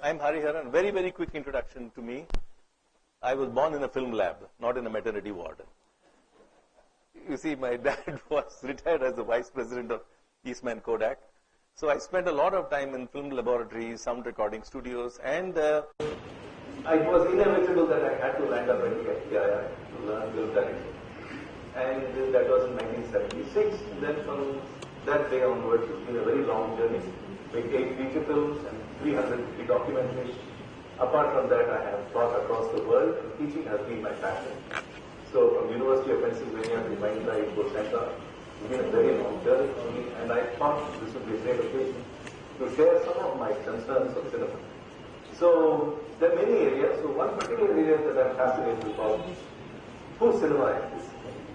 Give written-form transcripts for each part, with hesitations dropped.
I'm Hariharan. Very, very quick introduction to me. I was born in a film lab, not in a maternity ward. You see, my dad was retired as the vice president of Eastman Kodak. So I spent a lot of time in film laboratories, sound recording studios, and it was inevitable that I had to land up at the FTII to learn film direction. And that was in 1976. Then from that day onwards, it's been a very long journey. With 8 feature films and 350 documentaries. Apart from that, I have taught across the world, and teaching has been my passion. So from University of Pennsylvania to Mahindra, Ecole, Centrale, it's been a very long journey for me, and I thought this would be a great occasion to share some of my concerns of cinema. So there are many areas. So one particular area that I'm fascinated about, whose cinema is this?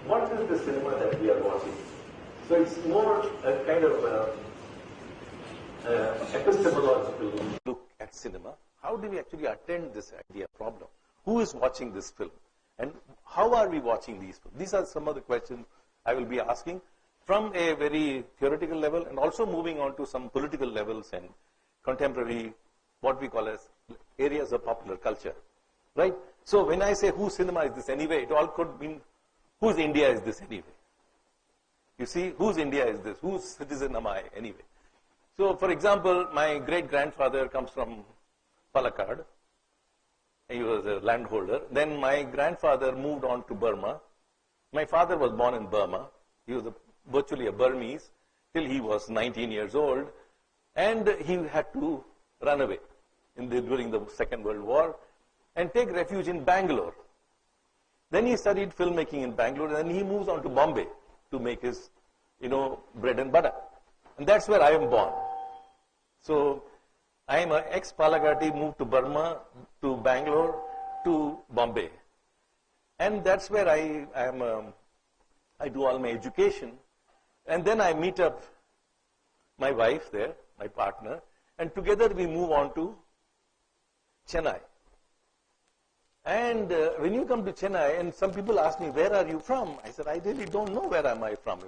What is the cinema that we are watching? So it's more a kind of epistemological look at cinema. How do we actually attend this idea problem? Who is watching this film? And how are we watching these films? These are some of the questions I will be asking from a very theoretical level and also moving on to some political levels and contemporary, what we call as areas of popular culture. Right? So when I say whose cinema is this anyway, it all could mean whose India is this anyway? You see, whose India is this? Whose citizen am I anyway? So, for example, my great-grandfather comes from Palakkad. He was a landholder. Then my grandfather moved on to Burma. My father was born in Burma. He was virtually a Burmese till he was 19 years old. And he had to run away during the Second World War and take refuge in Bangalore. Then he studied filmmaking in Bangalore, and then he moves on to Bombay to make his, bread and butter. And that's where I am born. So, I am an ex-Palakkadi, moved to Burma, to Bangalore, to Bombay. And that's where I do all my education. And then I meet up my wife there, my partner, and together we move on to Chennai. And when you come to Chennai, and some people ask me, where are you from? I said, I really don't know where am I from.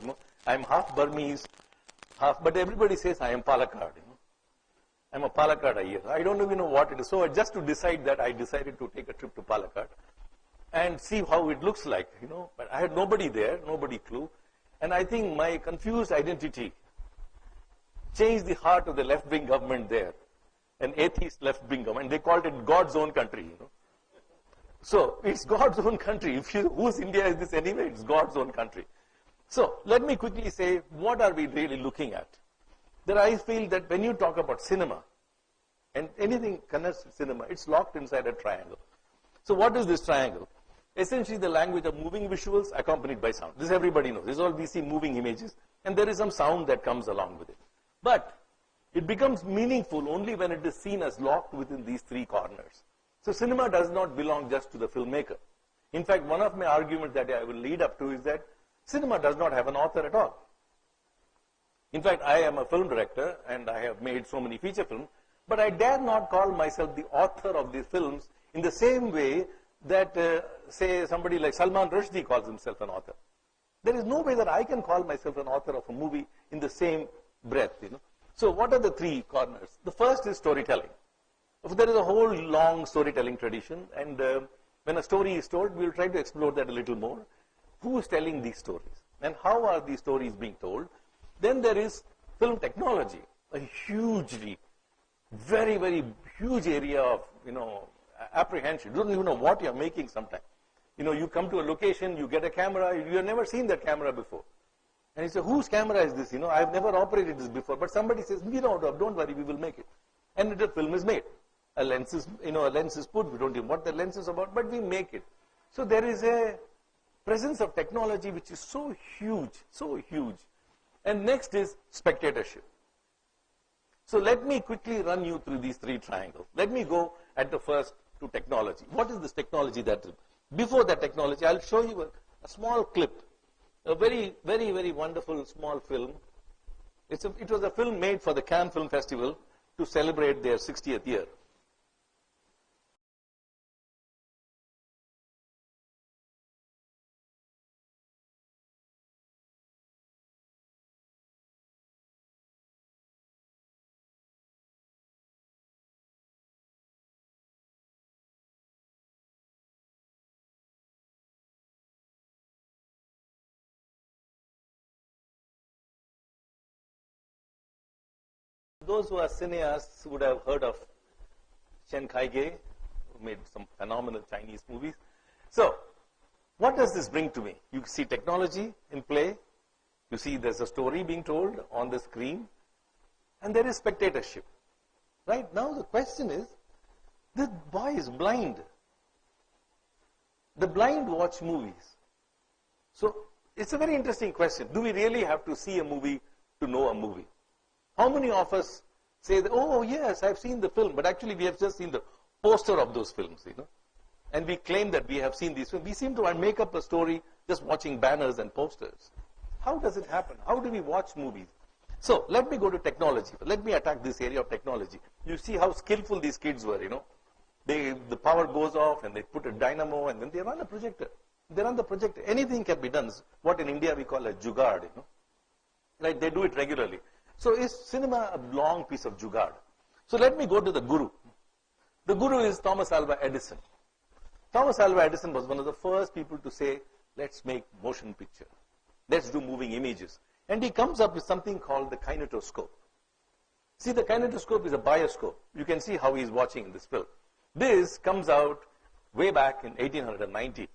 I'm half Burmese, but everybody says I am Palakkad. I'm a Palakkad. I don't even know what it is. So just to decide that, I decided to take a trip to Palakkad and see how it looks like. But I had nobody there, nobody clue, and I think my confused identity changed the heart of the left-wing government there, an atheist left-wing government. They called it God's own country. So it's God's own country. Whose India is this anyway? It's God's own country. So let me quickly say, what are we really looking at? That I feel that when you talk about cinema, and anything connects to cinema, it's locked inside a triangle. So what is this triangle? Essentially the language of moving visuals accompanied by sound. This everybody knows. This is all we see, moving images, and there is some sound that comes along with it. But it becomes meaningful only when it is seen as locked within these three corners. So cinema does not belong just to the filmmaker. In fact, one of my arguments that I will lead up to is that cinema does not have an author at all. In fact, I am a film director and I have made so many feature films, but I dare not call myself the author of these films in the same way that, say, somebody like Salman Rushdie calls himself an author. There is no way that I can call myself an author of a movie in the same breath. So what are the three corners? The first is storytelling. There is a whole long storytelling tradition, and when a story is told, we will try to explore that a little more. Who is telling these stories? And how are these stories being told? Then there is film technology, a hugely, very, very huge area of, apprehension. You don't even know what you're making sometimes. You come to a location, you get a camera, you have never seen that camera before. And you say, whose camera is this? I've never operated this before. But somebody says, don't worry, we will make it. And the film is made. A lens is, put, we don't know what the lens is about, but we make it. So there is a presence of technology which is so huge, so huge. And next is spectatorship. So let me quickly run you through these three triangles. Let me go at the first to technology. What is this technology that is? Before that technology, I'll show you a small clip, a very, very, very wonderful small film. It was a film made for the Cannes Film Festival to celebrate their 60th year. those who are cineasts would have heard of Chen Kaige, who made some phenomenal Chinese movies. So, what does this bring to me? You see technology in play, you see there's a story being told on the screen, and there is spectatorship. Right? Now the question is, this boy is blind. The blind watch movies. So, it's a very interesting question. Do we really have to see a movie to know a movie? How many of us say that, oh yes, I've seen the film, but actually we have just seen the poster of those films, and we claim that we have seen these films. We seem to make up a story just watching banners and posters. How does it happen? How do we watch movies? So, let me go to technology. Let me attack this area of technology. You see how skillful these kids were, the power goes off and they put a dynamo and then they run a projector. They run the projector. Anything can be done. What in India we call a jugaad, Right? They do it regularly. So is cinema a long piece of jugaad? So let me go to the guru. The guru is Thomas Alva Edison. Thomas Alva Edison was one of the first people to say, let's make motion picture. Let's do moving images. And he comes up with something called the kinetoscope. See, the kinetoscope is a bioscope. You can see how he's watching in this film. This comes out way back in 1890.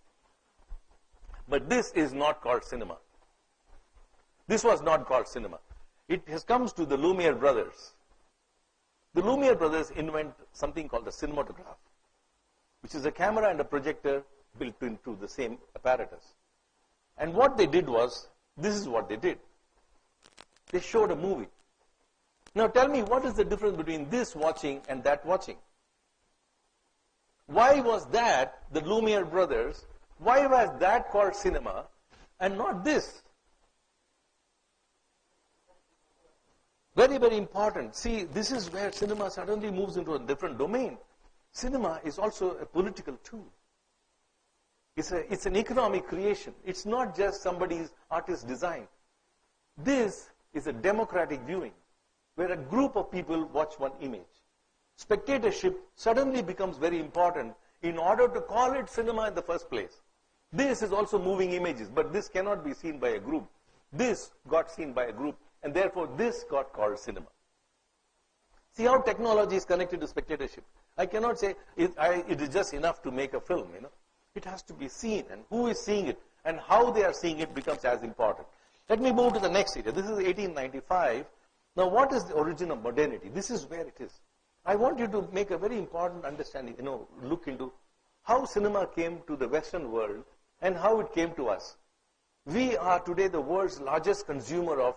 But this is not called cinema. This was not called cinema. It has comes to the Lumiere brothers. The Lumiere brothers invent something called the cinematograph, which is a camera and a projector built into the same apparatus. And what they did was, this is what they did. They showed a movie. Now tell me, what is the difference between this watching and that watching? Why was that, the Lumiere brothers, why was that called cinema and not this? Very, very important. See, this is where cinema suddenly moves into a different domain. Cinema is also a political tool. It's an economic creation. It's not just somebody's artist design. This is a democratic viewing, where a group of people watch one image. Spectatorship suddenly becomes very important in order to call it cinema in the first place. This is also moving images, but this cannot be seen by a group. This got seen by a group, and therefore this got called cinema. See how technology is connected to spectatorship. I cannot say it is just enough to make a film, It has to be seen, and who is seeing it, and how they are seeing it becomes as important. Let me move to the next area. This is 1895. Now, what is the origin of modernity? This is where it is. I want you to make a very important understanding, look into how cinema came to the Western world and how it came to us. We are today the world's largest consumer of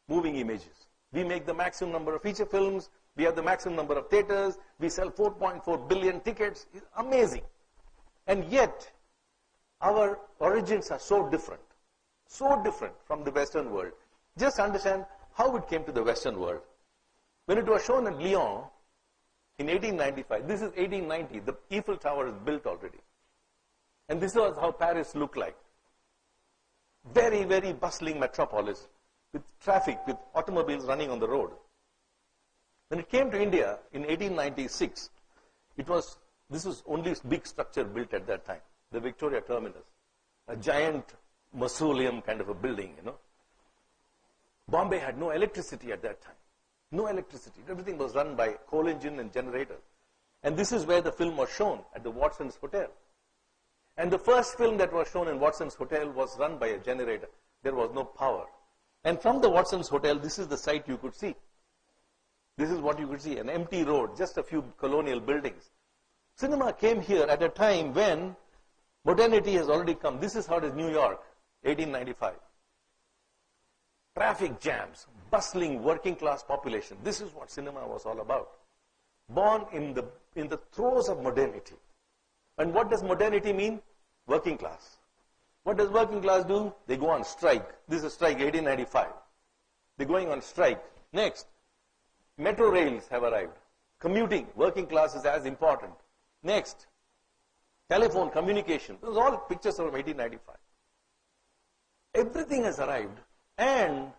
moving images. We make the maximum number of feature films. We have the maximum number of theaters. We sell 4.4 billion tickets. It's amazing. And yet, our origins are so different from the Western world. Just understand how it came to the Western world. When it was shown in Lyon in 1895, this is 1890, the Eiffel Tower is built already. And this was how Paris looked like. Very, very bustling metropolis with traffic, with automobiles running on the road. When it came to India in 1896, this was only big structure built at that time, the Victoria Terminus, a giant mausoleum kind of a building, Bombay had no electricity at that time. No electricity. Everything was run by coal engine and generator. And this is where the film was shown, at the Watson's Hotel. And the first film that was shown in Watson's Hotel was run by a generator. There was no power. And from the Watson's Hotel, this is the site you could see. This is what you could see, an empty road, just a few colonial buildings. Cinema came here at a time when modernity has already come. This is how it is New York, 1895. Traffic jams, bustling working class population. This is what cinema was all about. Born in the throes of modernity. And what does modernity mean? Working class. What does working class do? They go on strike. This is strike 1895. They're going on strike. Next, metro rails have arrived. Commuting, working class is as important. Next, telephone, communication. Those are all pictures from 1895. Everything has arrived and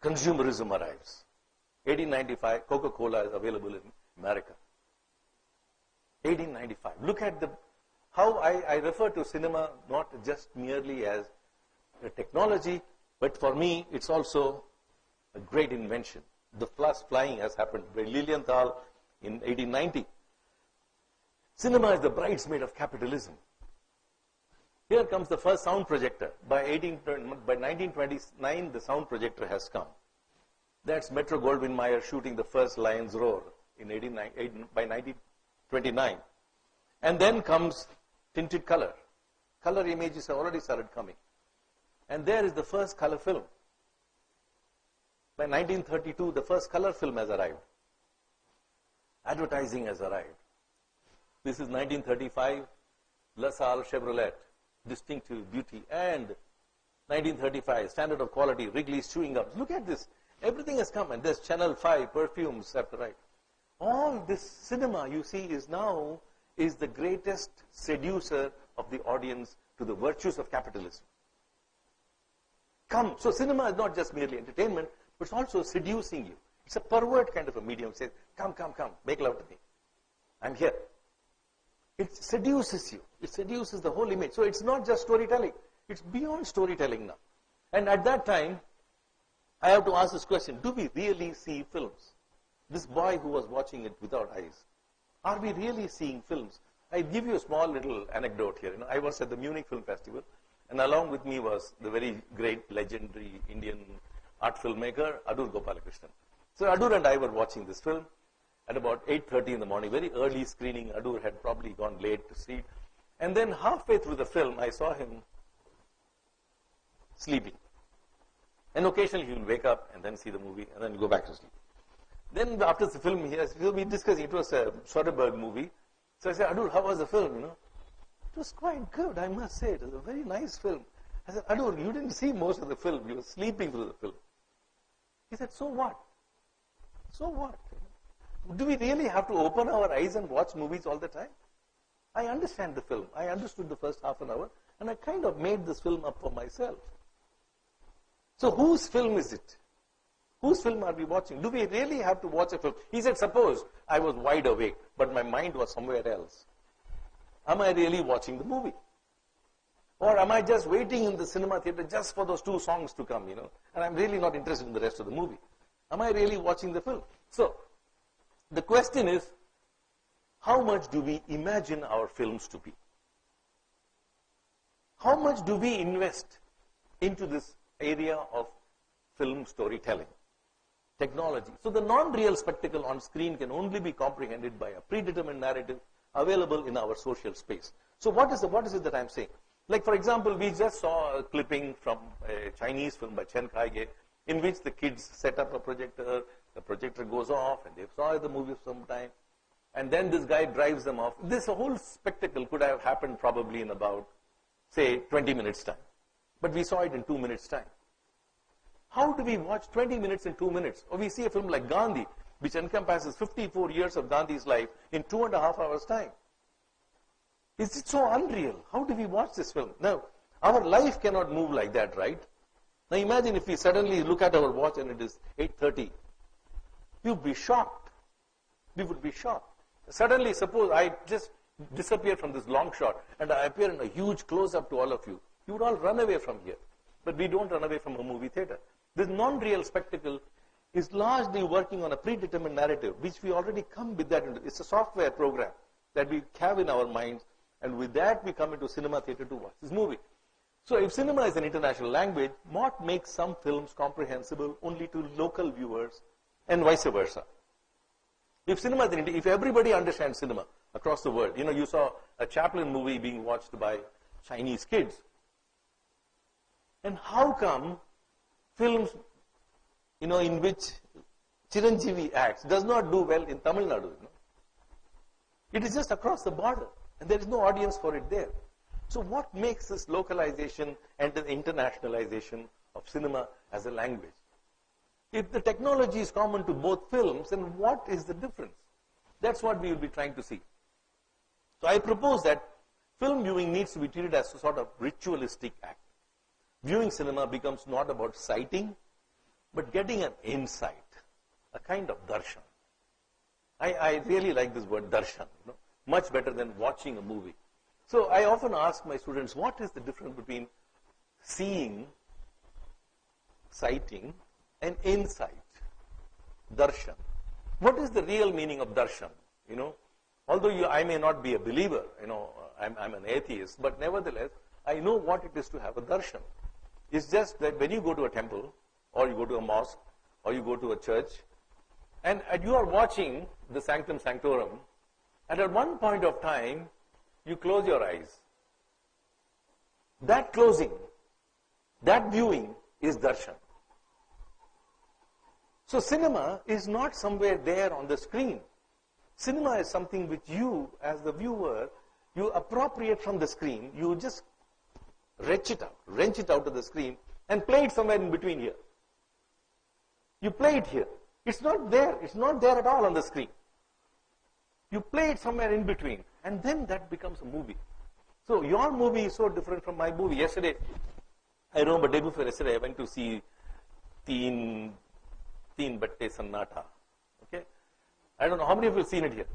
consumerism arrives. 1895, Coca-Cola is available in America. 1895. Look at how I refer to cinema not just merely as a technology, but for me, it's also a great invention. The first flying has happened by Lilienthal in 1890. Cinema is the bridesmaid of capitalism. Here comes the first sound projector. By 1929, the sound projector has come. That's Metro Goldwyn Mayer shooting the first Lion's Roar by 1929. And then comes tinted color. Color images have already started coming. And there is the first color film. By 1932, the first color film has arrived. Advertising has arrived. This is 1935, LaSalle Chevrolet, distinctive beauty. And 1935, standard of quality, Wrigley's chewing gums. Look at this. Everything has come. And there's Channel 5, perfumes left to right. All this cinema, you see, is the greatest seducer of the audience to the virtues of capitalism. Come. So cinema is not just merely entertainment, but it's also seducing you. It's a pervert kind of a medium. It says, come, make love to me. I'm here. It seduces you. It seduces the whole image. So it's not just storytelling. It's beyond storytelling now. And at that time, I have to ask this question, do we really see films? This boy who was watching it without eyes, are we really seeing films? I give you a small little anecdote here. I was at the Munich Film Festival, and along with me was the very great, legendary Indian art filmmaker, Adur Gopalakrishnan. So Adur and I were watching this film at about 8:30 in the morning, very early screening. Adur had probably gone late to see it. And then halfway through the film, I saw him sleeping. And occasionally he will wake up and then see the movie and then go back to sleep. Then after the film, we'll be discussing. It was a Soderbergh movie. So I said, Adur, how was the film? It was quite good, I must say. It was a very nice film. I said, Adur, you didn't see most of the film. You were sleeping through the film. He said, so what? So what? Do we really have to open our eyes and watch movies all the time? I understand the film. I understood the first half an hour, and I kind of made this film up for myself. So whose film is it? Whose film are we watching? Do we really have to watch a film? He said, suppose I was wide awake, but my mind was somewhere else. Am I really watching the movie? Or am I just waiting in the cinema theater just for those two songs to come, and I'm really not interested in the rest of the movie? Am I really watching the film? So, the question is, how much do we imagine our films to be? How much do we invest into this area of film storytelling, technology? So the non-real spectacle on screen can only be comprehended by a predetermined narrative available in our social space. So what is it that I'm saying? Like, for example, we just saw a clipping from a Chinese film by Chen Kaige, in which the kids set up a projector, the projector goes off, and they saw the movie sometime, and then this guy drives them off. This whole spectacle could have happened probably in about, say, 20 minutes time. But we saw it in 2 minutes time. How do we watch 20 minutes in 2 minutes? Or we see a film like Gandhi, which encompasses 54 years of Gandhi's life in 2.5 hours time. Is it so unreal? How do we watch this film? Now, our life cannot move like that, right? Now imagine if we suddenly look at our watch and it is 8:30. You'd be shocked. We would be shocked. Suddenly, suppose I just disappear from this long shot and I appear in a huge close-up to all of you. You would all run away from here. But we don't run away from a movie theater. This non-real spectacle is largely working on a predetermined narrative, which we already come with that. It's a software program that we have in our minds, and with that we come into cinema theater to watch this movie. So if cinema is an international language, what makes some films comprehensible only to local viewers and vice versa? If cinema, if everybody understands cinema across the world, you saw a Chaplin movie being watched by Chinese kids. And how come films, in which Chiranjeevi acts does not do well in Tamil Nadu? It is just across the border, and there is no audience for it there. So what makes this localization and the internationalization of cinema as a language? If the technology is common to both films, then what is the difference? That's what we will be trying to see. So I propose that film viewing needs to be treated as a sort of ritualistic act. Viewing cinema becomes not about sighting, but getting an insight, a kind of darshan. I really like this word darshan, much better than watching a movie. So I often ask my students, what is the difference between seeing, sighting, and insight? darshan. What is the real meaning of darshan? You know, although I may not be a believer, you know, I'm an atheist, but nevertheless, I know what it is to have a darshan. It's just that when you go to a temple, or you go to a mosque, or you go to a church, and you are watching the Sanctum Sanctorum, and at one point of time, you close your eyes. That closing, that viewing is darshan. So cinema is not somewhere there on the screen. Cinema is something which you, as the viewer, you appropriate from the screen, you just wrench it out of the screen, and play it somewhere in between here. You play it here. It's not there at all on the screen. You play it somewhere in between, and then that becomes a movie. So your movie is so different from my movie. Yesterday, I remember day before yesterday, I went to see Teen Batte Sannata. Okay? I don't know, how many of you have seen it here?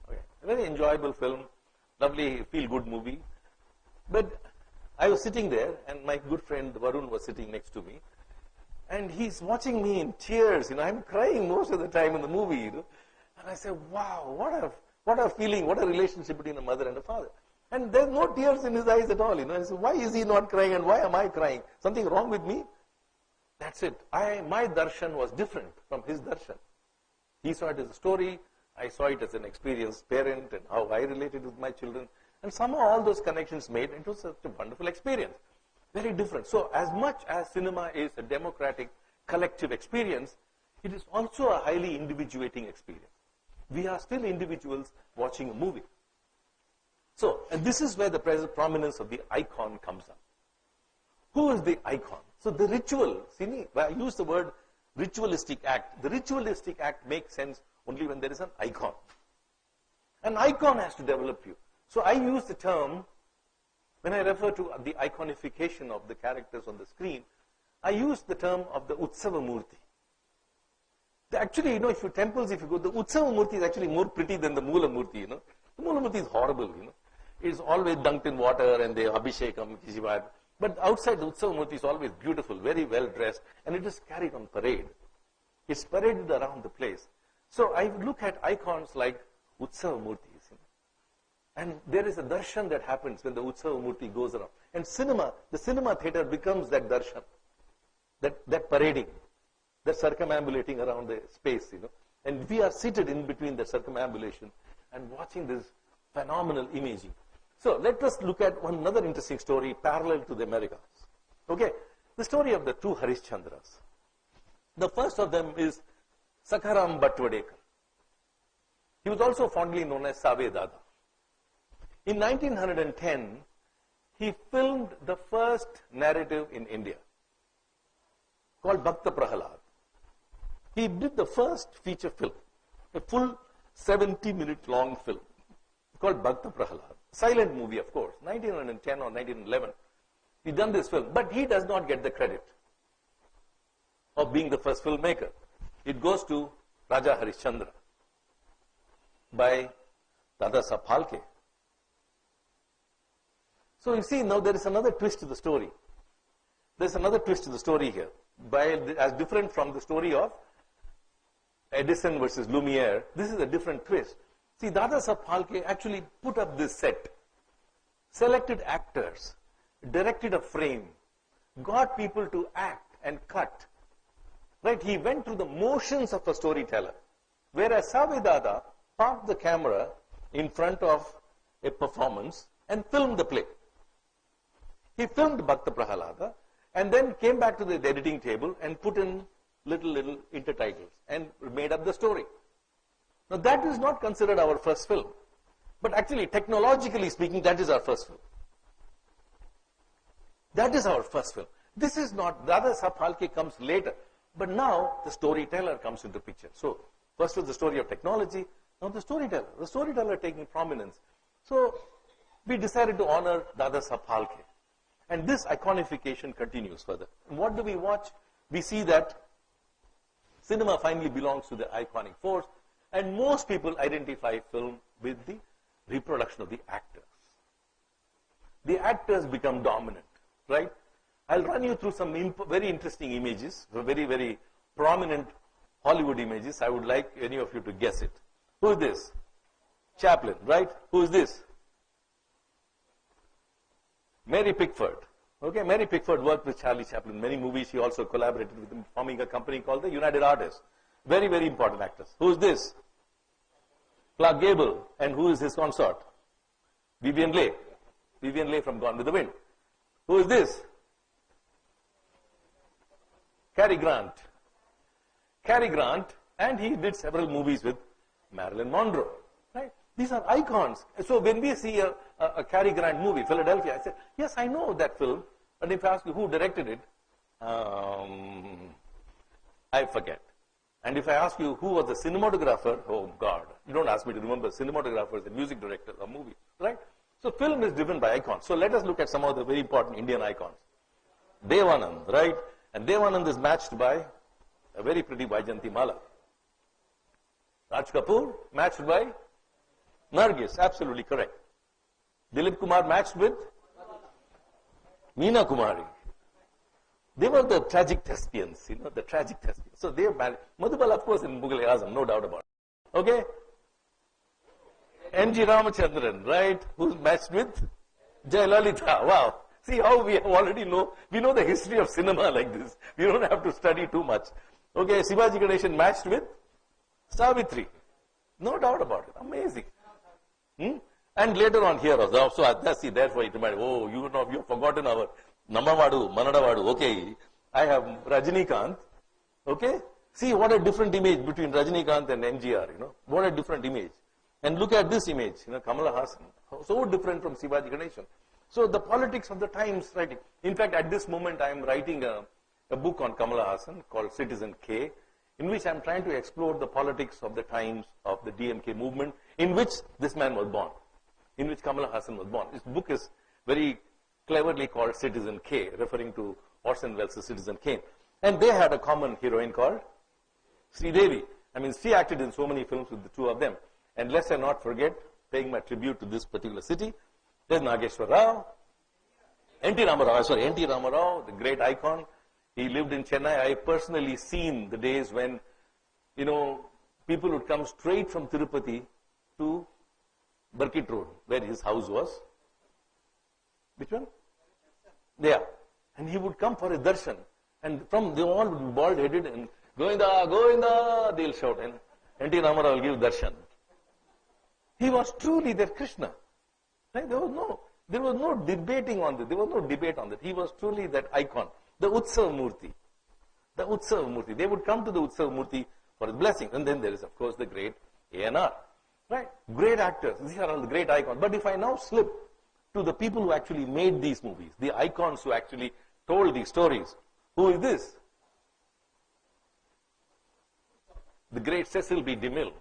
Okay. A very enjoyable film, lovely, feel-good movie. But I was sitting there, and my good friend Varun was sitting next to me, and he's watching me in tears. You know, I'm crying most of the time in the movie. You know? And I said, wow, what a feeling, what a relationship between a mother and a father. And there's no tears in his eyes at all. You know, I said, why is he not crying and why am I crying? Something wrong with me? That's it. My darshan was different from his darshan. He saw it as a story. I saw it as an experienced parent and how I related with my children. And somehow all those connections made into such a wonderful experience. Very different. So as much as cinema is a democratic, collective experience, it is also a highly individuating experience. We are still individuals watching a movie. So, and this is where the prominence of the icon comes up. Who is the icon? So the ritual, see, I use the word ritualistic act. The ritualistic act makes sense only when there is an icon. An icon has to develop you. So I use the term, when I refer to the iconification of the characters on the screen, I use the term of the Utsava Murti. Actually, you know, if you temples, if you go, the Utsava Murti is actually more pretty than the Mula Murti, you know. The Mula Murti is horrible, you know. It's always dunked in water and they abhishekam, kishivad. But outside the Utsava Murti is always beautiful, very well dressed, and it is carried on parade. It's paraded around the place. So I look at icons like Utsava Murtis. You know. And there is a darshan that happens when the Utsava Murti goes around. And cinema, the cinema theater becomes that darshan, that parading, that circumambulating around the space, you know. And we are seated in between the circumambulation and watching this phenomenal imaging. So let us look at another interesting story parallel to the Americas. Okay, the story of the two Harishchandras. The first of them is Sakaram Bhatwadekar. He was also fondly known as Save Dada. In 1910, he filmed the first narrative in India called Bhakta Prahalad. He did the first feature film, a full 70-minute long film called Bhakta Prahalad. Silent movie, of course, 1910 or 1911. He done this film, but he does not get the credit of being the first filmmaker. It goes to Raja Harishchandra by Dada Saheb Phalke. So you see, now there is another twist to the story. There's another twist to the story here, as different from the story of Edison versus Lumiere. This is a different twist. See, Dada Saheb Phalke actually put up this set, selected actors, directed a frame, got people to act and cut. Right? He went through the motions of a storyteller. Whereas Save Dada parked the camera in front of a performance and filmed the play. He filmed Bhakta Prahalada and then came back to the editing table and put in little intertitles and made up the story. Now that is not considered our first film. But actually, technologically speaking, that is our first film. That is our first film. This is not, Dada Saheb Phalke comes later. But now, the storyteller comes into picture. So, first was the story of technology, now the storyteller taking prominence. So, we decided to honor Dada Saheb Phalke. And this iconification continues further. And what do we watch? We see that cinema finally belongs to the iconic force, and most people identify film with the reproduction of the actors. The actors become dominant, right? I'll run you through some very interesting images, very, very prominent Hollywood images. I would like any of you to guess it. Who is this? Chaplin, right? Who is this? Mary Pickford. Okay, Mary Pickford worked with Charlie Chaplin in many movies. She also collaborated with him, forming a company called the United Artists. Very, very important actress. Who is this? Clark Gable. And who is his consort? Vivien Leigh. Vivien Leigh from Gone with the Wind. Who is this? Cary Grant. Cary Grant, and he did several movies with Marilyn Monroe. Right? These are icons. So when we see a Cary Grant movie, Philadelphia, I say, yes, I know that film. But if I ask you who directed it, I forget. And if I ask you who was the cinematographer, oh God, you don't ask me to remember cinematographers and music directors of movies, right? So film is driven by icons. So let us look at some of the very important Indian icons. Devanand, right? And Devanand is matched by a very pretty Vaijayanti Mala. Raj Kapoor matched by Nargis, absolutely correct. Dilip Kumar matched with Meena Kumari. They were the tragic thespians, the tragic thespians. So they married. Madhubala, of course, in Mughal-e-Azam, no doubt about it. Okay? N.G. Ramachandran, right? Who's matched with Jayalalitha. Wow. See how we already know, we know the history of cinema like this. We don't have to study too much. Okay, Shivaji Ganeshan matched with Savitri. No doubt about it. Amazing. And later on here also, so see, therefore it reminded, oh, you've forgotten our Namavadu, Manadavadu. Okay, I have Rajinikanth. Okay, see what a different image between Rajinikanth and MGR, what a different image. And look at this image, Kamala Hassan, so different from Shivaji Ganeshan. So the politics of the times writing. In fact, at this moment, I am writing a book on Kamala Hassan called Citizen K, in which I am trying to explore the politics of the times of the DMK movement, in which this man was born, in which Kamala Hassan was born. This book is very cleverly called Citizen K, referring to Orson Welles' Citizen Kane. And they had a common heroine called Sridevi. I mean, she acted in so many films with the two of them. And lest I not forget, paying my tribute to this particular city, there's Nageshwar Rao, N.T. Ramarao, the great icon. He lived in Chennai. I personally seen the days when, people would come straight from Tirupati to Burkitt Road, where his house was. Which one? There. And he would come for a darshan. And they all would be bald-headed and Govinda, Govinda, they'll shout. And N.T. Ramarao will give darshan. He was truly their Krishna. Right? There was no debating on that. There was no debate on that. He was truly that icon. The Utsav Murti. The Utsav Murti. They would come to the Utsav Murti for his blessing. And then there is, of course, the great A&R. Right? Great actors. These are all the great icons. But if I now slip to the people who actually made these movies, the icons who actually told these stories, who is this? The great Cecil B. DeMille.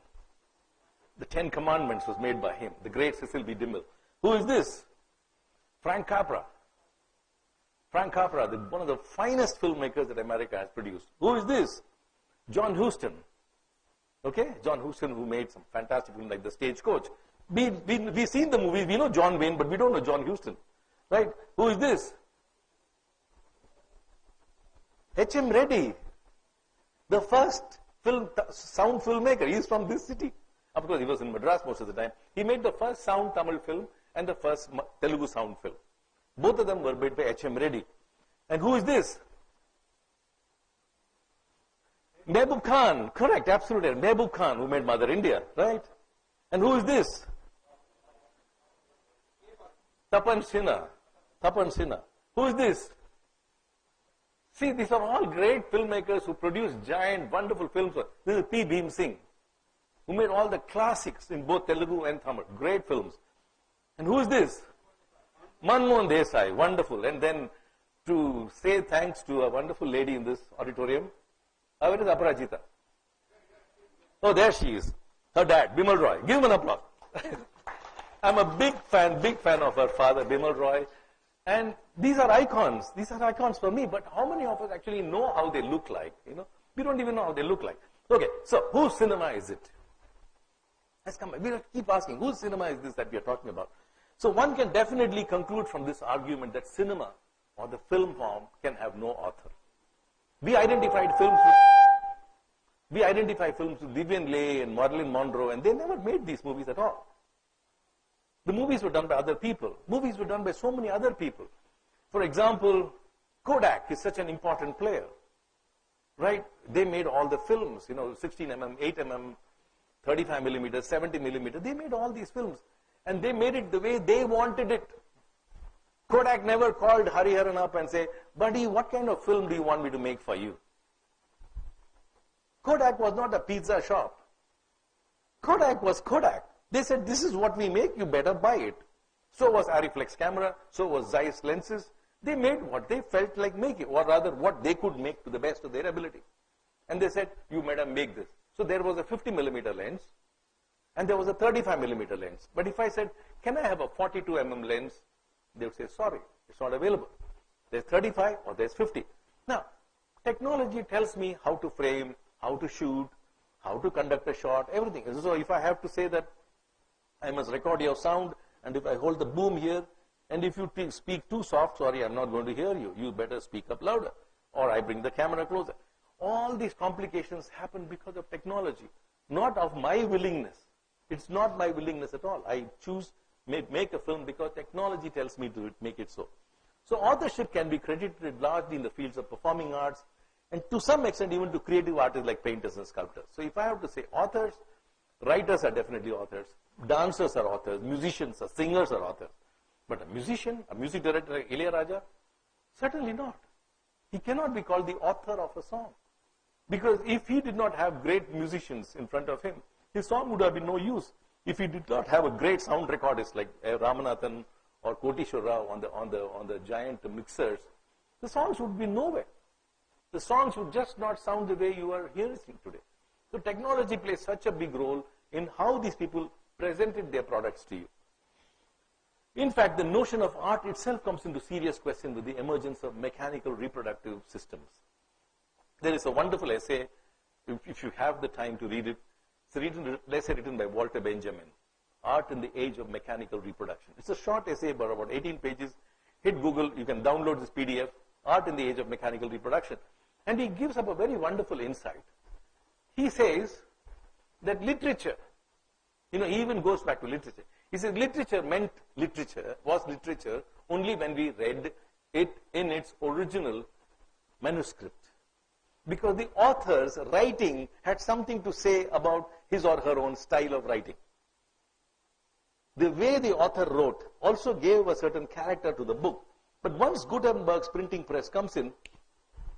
The Ten Commandments was made by him. The great Cecil B. DeMille. Who is this? Frank Capra. Frank Capra, one of the finest filmmakers that America has produced. Who is this? John Huston. Okay? John Huston, who made some fantastic films like The Stagecoach. We've seen the movies. We know John Wayne, but we don't know John Huston. Right? Who is this? H.M. Reddy. The first sound filmmaker. He is from this city. Of course, he was in Madras most of the time. He made the first sound Tamil film and the first Telugu sound film. Both of them were made by H.M. Reddy. And who is this? Mehboob Khan. Correct, absolutely. Mehboob Khan, who made Mother India, right? And who is this? Tapan Sinha. Tapan Sinha. Who is this? See, these are all great filmmakers who produced giant, wonderful films. This is P. Bhim Singh, who made all the classics in both Telugu and Tamil. Great films. And who is this? Manmohan Desai. Wonderful. And then to say thanks to a wonderful lady in this auditorium, where is Aparajita? Oh, there she is. Her dad, Bimal Roy. Give him an applause. I'm a big fan of her father, Bimal Roy. And these are icons. These are icons for me. But how many of us actually know how they look like? We don't even know how they look like. Okay, so whose cinema is it? Let's come back. We'll keep asking, whose cinema is this that we are talking about? So one can definitely conclude from this argument that cinema or the film form can have no author. We identified films We identify films with Vivian Leigh and Marilyn Monroe, and they never made these movies at all. The movies were done by other people. Movies were done by so many other people. For example, Kodak is such an important player, right? They made all the films, 16 mm, 8 mm, 35 millimeters, 70 millimeters. They made all these films, and they made it the way they wanted it. Kodak never called Hariharan up and say, buddy, what kind of film do you want me to make for you? Kodak was not a pizza shop. Kodak was Kodak. They said, this is what we make, you better buy it. So was Ariflex camera, so was Zeiss lenses. They made what they felt like making, or rather what they could make to the best of their ability. And they said, you madam, make this. So there was a 50 millimeter lens, and there was a 35 millimeter lens. But if I said, can I have a 42 mm lens? They would say, sorry, it's not available. There's 35 or there's 50. Now, technology tells me how to frame, how to shoot, how to conduct a shot, everything. So if I have to say that I must record your sound, and if I hold the boom here, and if you speak too soft, sorry, I'm not going to hear you. You better speak up louder. Or I bring the camera closer. All these complications happen because of technology, not of my willingness. It's not my willingness at all. I choose, make a film because technology tells me to make it so. So authorship can be credited largely in the fields of performing arts, and to some extent even to creative artists like painters and sculptors. So if I have to say authors, writers are definitely authors, dancers are authors, musicians are singers are authors. But a musician, a music director like Ilayaraja, certainly not. He cannot be called the author of a song. Because if he did not have great musicians in front of him, his song would have been no use. If he did not have a great sound recordist like Ramanathan or Kotishwar Rao on the giant mixers, the songs would be nowhere. The songs would just not sound the way you are hearing today. So technology plays such a big role in how these people presented their products to you. In fact, the notion of art itself comes into serious question with the emergence of mechanical reproductive systems. There is a wonderful essay, if you have the time to read it. It's an essay written by Walter Benjamin, Art in the Age of Mechanical Reproduction. It's a short essay, about 18 pages. Hit Google, you can download this PDF, Art in the Age of Mechanical Reproduction. And he gives up a very wonderful insight. He says that literature, he even goes back to literature. He says literature was literature only when we read it in its original manuscript. Because the author's writing had something to say about his or her own style of writing. The way the author wrote also gave a certain character to the book. But once Gutenberg's printing press comes in,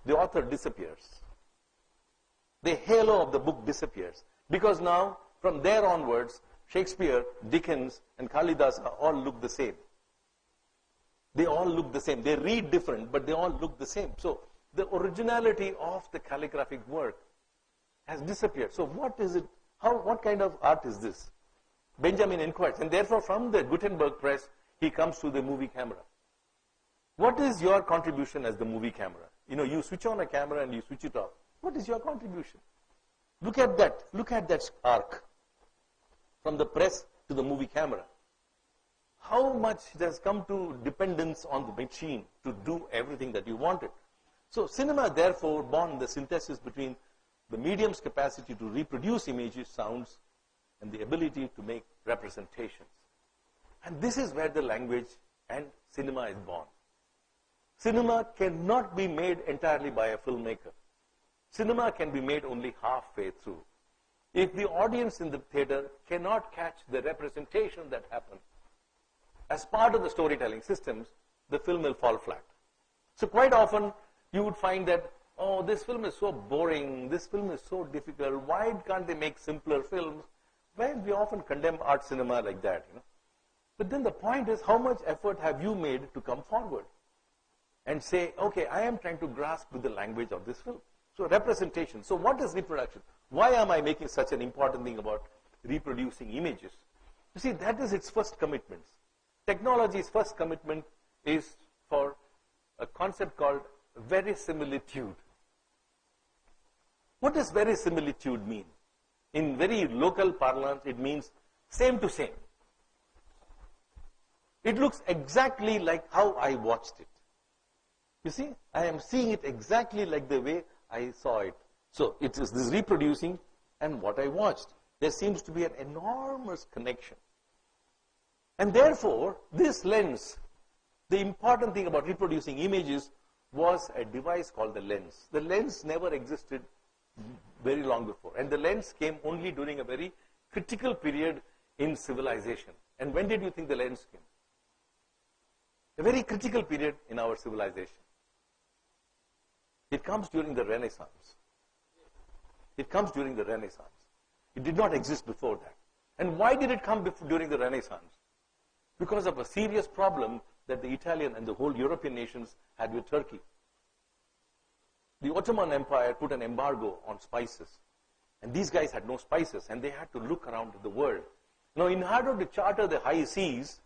the author disappears. The halo of the book disappears. Because now, from there onwards, Shakespeare, Dickens, and Kalidasa all look the same. They all look the same. They read different, but they all look the same. So, the originality of the calligraphic work has disappeared. So, what is it? What kind of art is this? Benjamin inquires. And therefore, from the Gutenberg press, he comes to the movie camera. What is your contribution as the movie camera? You switch on a camera and you switch it off. What is your contribution? Look at that. Look at that arc. From the press to the movie camera. How much it has come to dependence on the machine to do everything that you wanted. So cinema therefore born the synthesis between the medium's capacity to reproduce images, sounds, and the ability to make representations. And this is where the language and cinema is born. Cinema cannot be made entirely by a filmmaker. Cinema can be made only halfway through. If the audience in the theater cannot catch the representation that happened as part of the storytelling systems, the film will fall flat. So quite often you would find that, oh, this film is so boring, this film is so difficult, why can't they make simpler films? Well, we often condemn art cinema like that. But then the point is, how much effort have you made to come forward and say, okay, I am trying to grasp with the language of this film. So representation. So what is reproduction? Why am I making such an important thing about reproducing images? You see, that is its first commitment. Technology's first commitment is for a concept called verisimilitude. What does verisimilitude mean? In very local parlance, it means same to same. It looks exactly like how I watched it. You see, I am seeing it exactly like the way I saw it. So it is this reproducing and what I watched. There seems to be an enormous connection. And therefore, this lens, the important thing about reproducing images was a device called the lens. The lens never existed very long before. And the lens came only during a very critical period in civilization. And when did you think the lens came? A very critical period in our civilization. It comes during the Renaissance. It comes during the Renaissance. It did not exist before that. And why did it come during the Renaissance? Because of a serious problem that the Italian and the whole European nations had with Turkey. The Ottoman Empire put an embargo on spices. And these guys had no spices, and they had to look around the world. Now, in order to charter the high seas,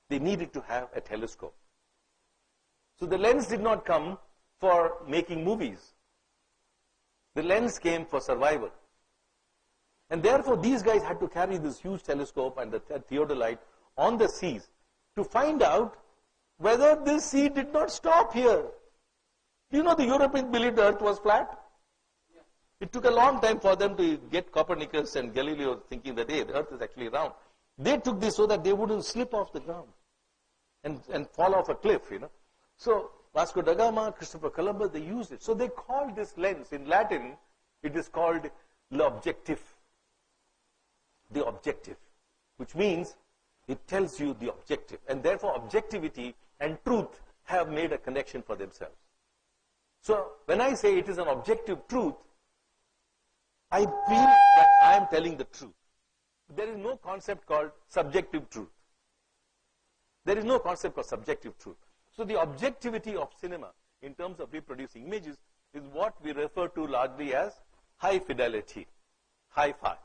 they needed to have a telescope. So the lens did not come for making movies. The lens came for survival. And therefore, these guys had to carry this huge telescope and the theodolite on the seas to find out whether this sea did not stop here. You know, the Europeans believed the earth was flat. Yeah. It took a long time for them to get Copernicus and Galileo thinking that, hey, the earth is actually round. They took this so that they wouldn't slip off the ground and fall off a cliff, you know. So, Vasco da Gama, Christopher Columbus, they used it. So they called this lens, in Latin, it is called l'objectif. The objective, which means it tells you the objective. And therefore, objectivity and truth have made a connection for themselves. So, when I say it is an objective truth, I feel that I am telling the truth. There is no concept called subjective truth. There is no concept of subjective truth. So, the objectivity of cinema in terms of reproducing images is what we refer to largely as high fidelity, hi-fi.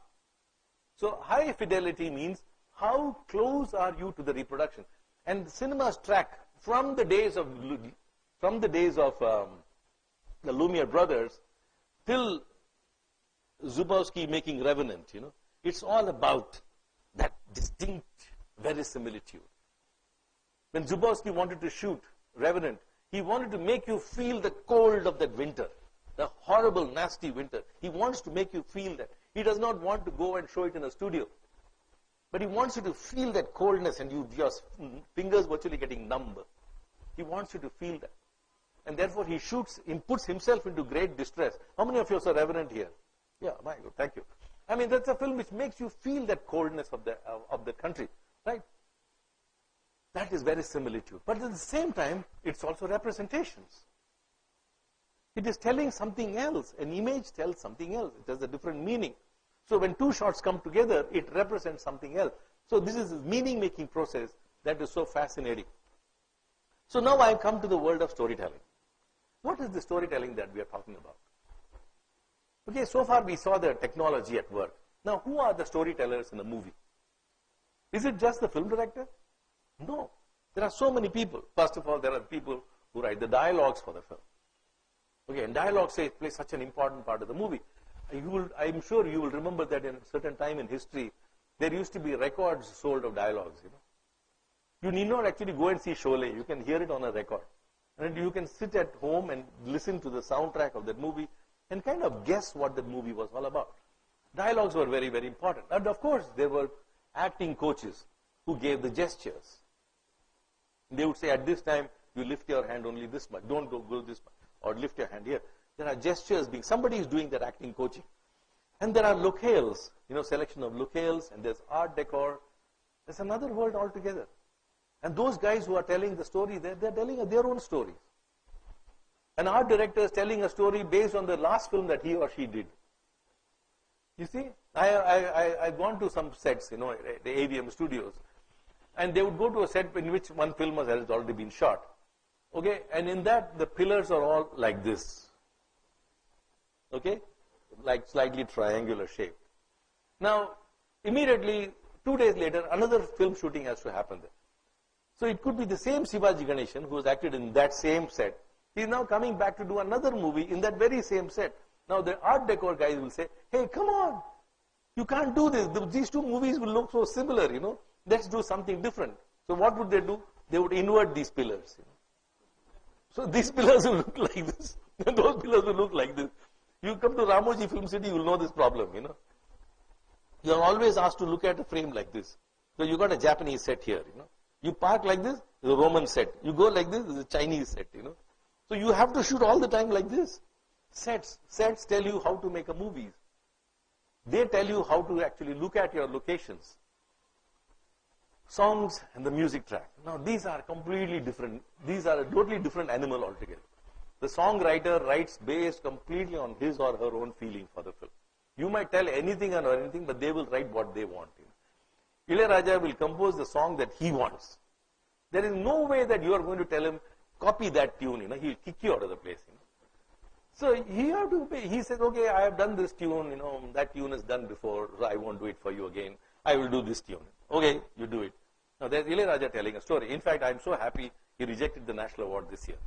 So, high fidelity means how close are you to the reproduction. And cinema's track from the days of the Lumiere brothers till Zubowski making Revenant, you know, it's all about that distinct verisimilitude. When Zubowski wanted to shoot Revenant, he wanted to make you feel the cold of that winter, the horrible, nasty winter. He wants to make you feel that. He does not want to go and show it in a studio. But he wants you to feel that coldness and your fingers virtually getting numb. He wants you to feel that. And therefore he puts himself into great distress. How many of you saw Revenant here? Yeah, my God, thank you. I mean, that's a film which makes you feel that coldness of the country, right? That is verisimilitude. But at the same time, it's also representations. It is telling something else. An image tells something else. It has a different meaning. So when two shots come together, it represents something else. So this is a meaning-making process that is so fascinating. So now I come to the world of storytelling. What is the storytelling that we are talking about? Okay, so far we saw the technology at work. Now, who are the storytellers in a movie? Is it just the film director? No. There are so many people. First of all, there are people who write the dialogues for the film. Okay, and dialogue plays such an important part of the movie. I'm sure you will remember that in a certain time in history, there used to be records sold of dialogues, you know. You need not actually go and see Sholay. You can hear it on a record. And you can sit at home and listen to the soundtrack of that movie and kind of guess what that movie was all about. Dialogues were very, very important. And of course, there were acting coaches who gave the gestures. They would say, at this time, you lift your hand only this much. Don't go this much. Or lift your hand here. There are gestures somebody is doing that acting coaching. And there are locales, you know, selection of locales, and there's art decor. There's another world altogether. And those guys who are telling the story, they're telling their own stories. An art director is telling a story based on the last film that he or she did. You see, I've gone to some sets, you know, the AVM studios, and they would go to a set in which one film has already been shot. Okay, and in that, the pillars are all like this. Okay, like slightly triangular shape. Now, immediately, 2 days later, another film shooting has to happen there. So it could be the same Shivaji Ganeshan who has acted in that same set. He is now coming back to do another movie in that very same set. Now the art decor guys will say, hey, come on, you can't do this. These two movies will look so similar, you know. Let's do something different. So what would they do? They would invert these pillars. You know? So these pillars will look like this, and those pillars will look like this. You come to Ramoji Film City, you will know this problem, You are always asked to look at a frame like this. So you got a Japanese set here, You park like this, it's a Roman set. You go like this, it's a Chinese set, So you have to shoot all the time like this. Sets tell you how to make a movie. They tell you how to actually look at your locations. Songs and the music track. Now these are completely different. These are a totally different animal altogether. The songwriter writes based completely on his or her own feeling for the film. You might tell anything or anything, but they will write what they want. Ilayaraja will compose the song that he wants. There is no way that you are going to tell him, copy that tune, he'll kick you out of the place. So he says, okay, I have done this tune, that tune is done before, so I won't do it for you again. I will do this tune. Okay, you do it. Now there's Ilayaraja telling a story. In fact, I'm so happy he rejected the National Award this year.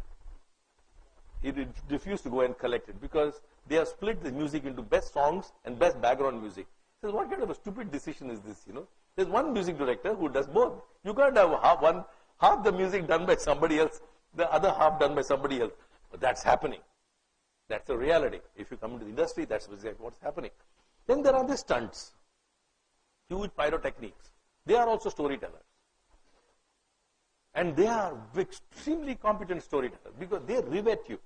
He refused to go and collect it because they have split the music into best songs and best background music. He says, what kind of a stupid decision is this, There's one music director who does both. You can't have half the music done by somebody else, the other half done by somebody else. But that's happening. That's a reality. If you come into the industry, that's exactly what's happening. Then there are the stunts. Huge pyrotechnics. They are also storytellers. And they are extremely competent storytellers because they rivet you.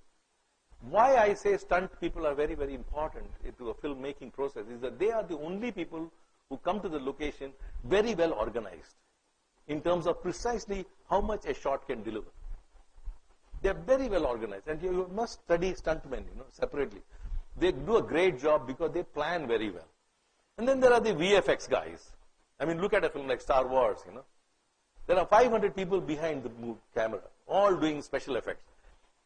Why I say stunt people are very, very important into a filmmaking process is that they are the only people who come to the location very well organized in terms of precisely how much a shot can deliver. They are very well organized, and you must study stuntmen, separately. They do a great job because they plan very well. And then there are the VFX guys. I mean, look at a film like Star Wars, There are 500 people behind the camera, all doing special effects.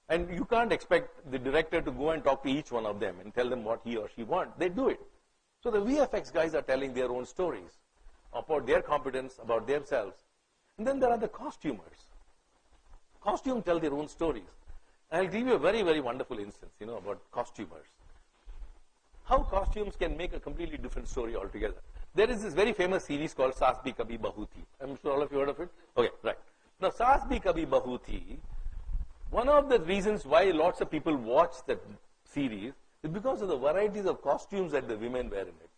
And you can't expect the director to go and talk to each one of them and tell them what he or she wants. They do it. So the VFX guys are telling their own stories about their competence, about themselves. And then there are the costumers. Costumes tell their own stories. I'll give you a very, very wonderful instance, about costumers. How costumes can make a completely different story altogether. There is this very famous series called Saas Bhi Kabhi Bahu Thi. I'm sure all of you heard of it. Okay, right. Now, Saas Bhi Kabhi Bahu Thi, one of the reasons why lots of people watch that series is because of the varieties of costumes that the women wear in it.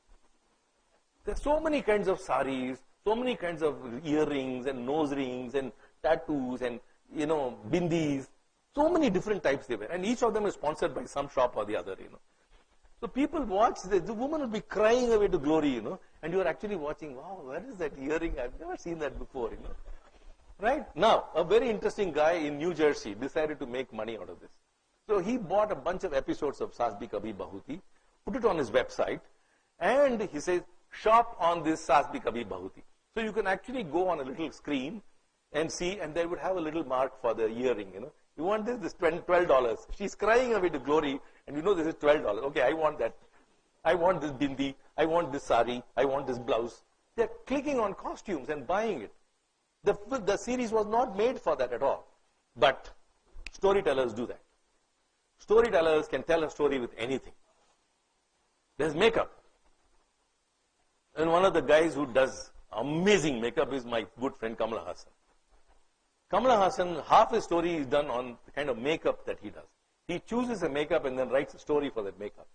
There's so many kinds of saris, so many kinds of earrings and nose rings and tattoos and, bindis. So many different types they wear. And each of them is sponsored by some shop or the other, So people watch this. The woman will be crying away to glory, and you are actually watching, wow, where is that earring? I've never seen that before, Right? Now, a very interesting guy in New Jersey decided to make money out of this. So he bought a bunch of episodes of Saas Bhi Kabhi Bahu Thi, put it on his website, and he says, shop on this Saas Bhi Kabhi Bahu Thi. So you can actually go on a little screen and see, and they would have a little mark for the earring, You want this? This $12. She's crying away to glory, and this is $12. Okay, I want that. I want this bindi. I want this sari. I want this blouse. They're clicking on costumes and buying it. The series was not made for that at all. But storytellers do that. Storytellers can tell a story with anything. There's makeup. And one of the guys who does amazing makeup is my good friend Kamala Hassan. Kamala Hassan, half his story is done on the kind of makeup that he does. He chooses a makeup and then writes a story for that makeup.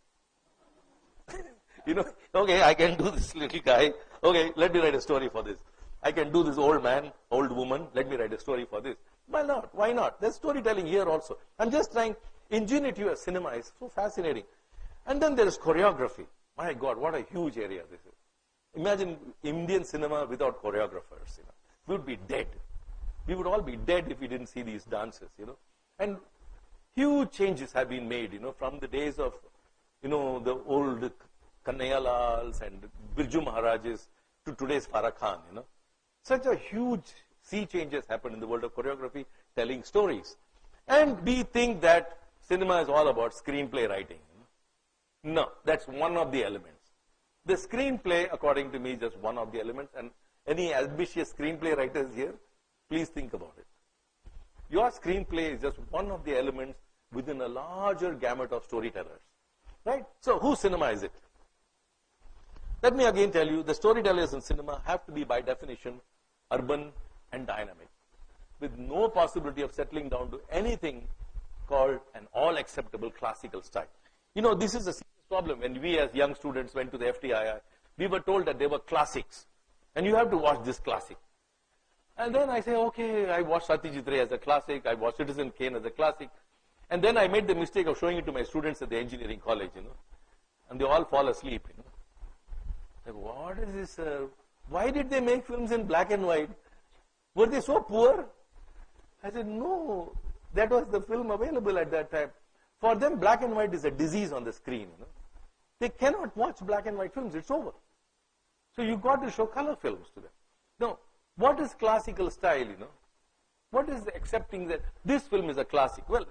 Okay, I can do this little guy. Okay, let me write a story for this. I can do this old man, old woman. Let me write a story for this. Why not? Why not? There's storytelling here also. I'm just trying. Ingenuity of cinema is so fascinating. And then there is choreography. My God, what a huge area this is. Imagine Indian cinema without choreographers. We would be dead. We would all be dead if we didn't see these dances. And huge changes have been made. From the days of, the old Kanayalals and Birju Maharajas to today's Farah Khan. Such a huge sea changes happened in the world of choreography, telling stories. And we think that cinema is all about screenplay writing. No, that's one of the elements. The screenplay, according to me, is just one of the elements. And any ambitious screenplay writers here, please think about it. Your screenplay is just one of the elements within a larger gamut of storytellers. Right? So, whose cinema is it? Let me again tell you, the storytellers in cinema have to be, by definition, urban and dynamic, with no possibility of settling down to anything called an all-acceptable classical style. You know, this is a serious problem. When we as young students went to the FTII, we were told that they were classics. And you have to watch this classic. And then I say, okay, I watched Satyajit Ray as a classic. I watched Citizen Kane as a classic. And then I made the mistake of showing it to my students at the engineering college, you know. And they all fall asleep, you know. Like, what is this? Why did they make films in black and white? Were they so poor? I said, no, that was the film available at that time. For them, black and white is a disease on the screen, you know. They cannot watch black and white films. It's over. So you got to show color films to them. Now, what is classical style, you know? What is accepting that this film is a classic? Well,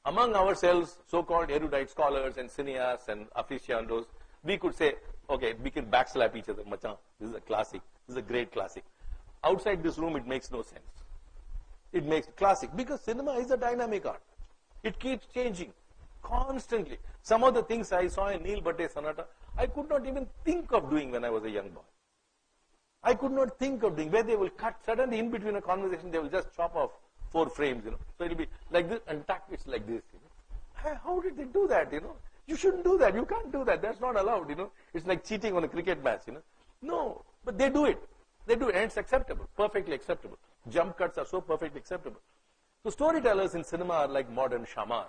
among ourselves, so-called erudite scholars and cineasts and aficionados, we could say, okay, we can backslap each other. Machan, this is a classic. This is a great classic. Outside this room, it makes no sense. It makes classic because cinema is a dynamic art. It keeps changing constantly. Some of the things I saw in Neil Bhatte Sonata, I could not even think of doing when I was a young boy. I could not think of doing where they will cut suddenly in between a conversation. They will just chop off 4 frames, you know. So it will be like this and tack it's like this. You know, how did they do that? You know, you shouldn't do that. You can't do that. That's not allowed. You know, it's like cheating on a cricket match. You know, no, but they do it. They do it, and it's acceptable, perfectly acceptable. Jump cuts are so perfectly acceptable. So storytellers in cinema are like modern shamans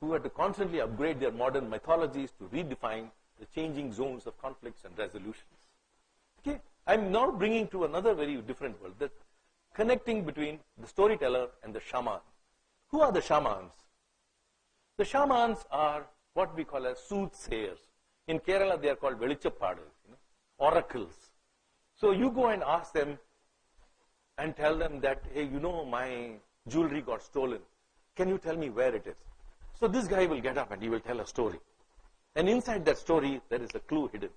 who had to constantly upgrade their modern mythologies to redefine the changing zones of conflicts and resolutions. Okay, I'm now bringing to another very different world, the connecting between the storyteller and the shaman. Who are the shamans? The shamans are what we call as soothsayers. In Kerala, they are called velichappadals, you know, oracles. So you go and ask them and tell them that, hey, you know, my jewelry got stolen. Can you tell me where it is? So this guy will get up and he will tell a story. And inside that story, there is a clue hidden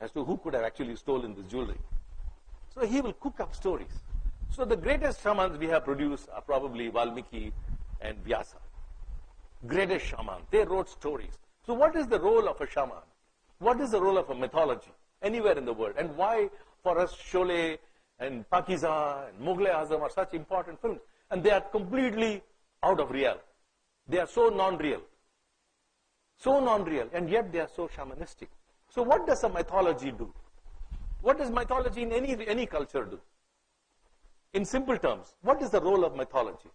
as to who could have actually stolen this jewelry. So he will cook up stories. So the greatest shamans we have produced are probably Valmiki and Vyasa. Greatest shaman. They wrote stories. So what is the role of a shaman? What is the role of a mythology anywhere in the world? And why for us Sholay and Pakiza and Mughal-e-Azam are such important films? And they are completely out of real. They are so non-real. So non-real, and yet they are so shamanistic. So what does a mythology do? What does mythology in any culture do? In simple terms, what is the role of mythology?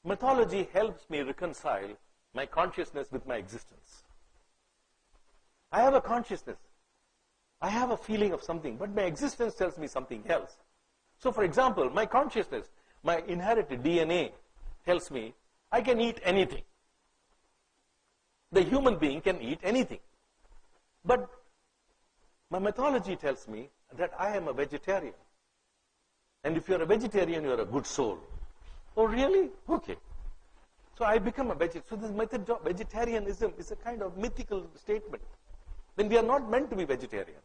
Mythology helps me reconcile my consciousness with my existence. I have a consciousness. I have a feeling of something, but my existence tells me something else. So for example, my consciousness, my inherited DNA tells me I can eat anything. The human being can eat anything. But my mythology tells me that I am a vegetarian. And if you're a vegetarian, you're a good soul. Oh, really? Okay. So I become a vegetarian. So this method of vegetarianism is a kind of mythical statement. Then we are not meant to be vegetarians.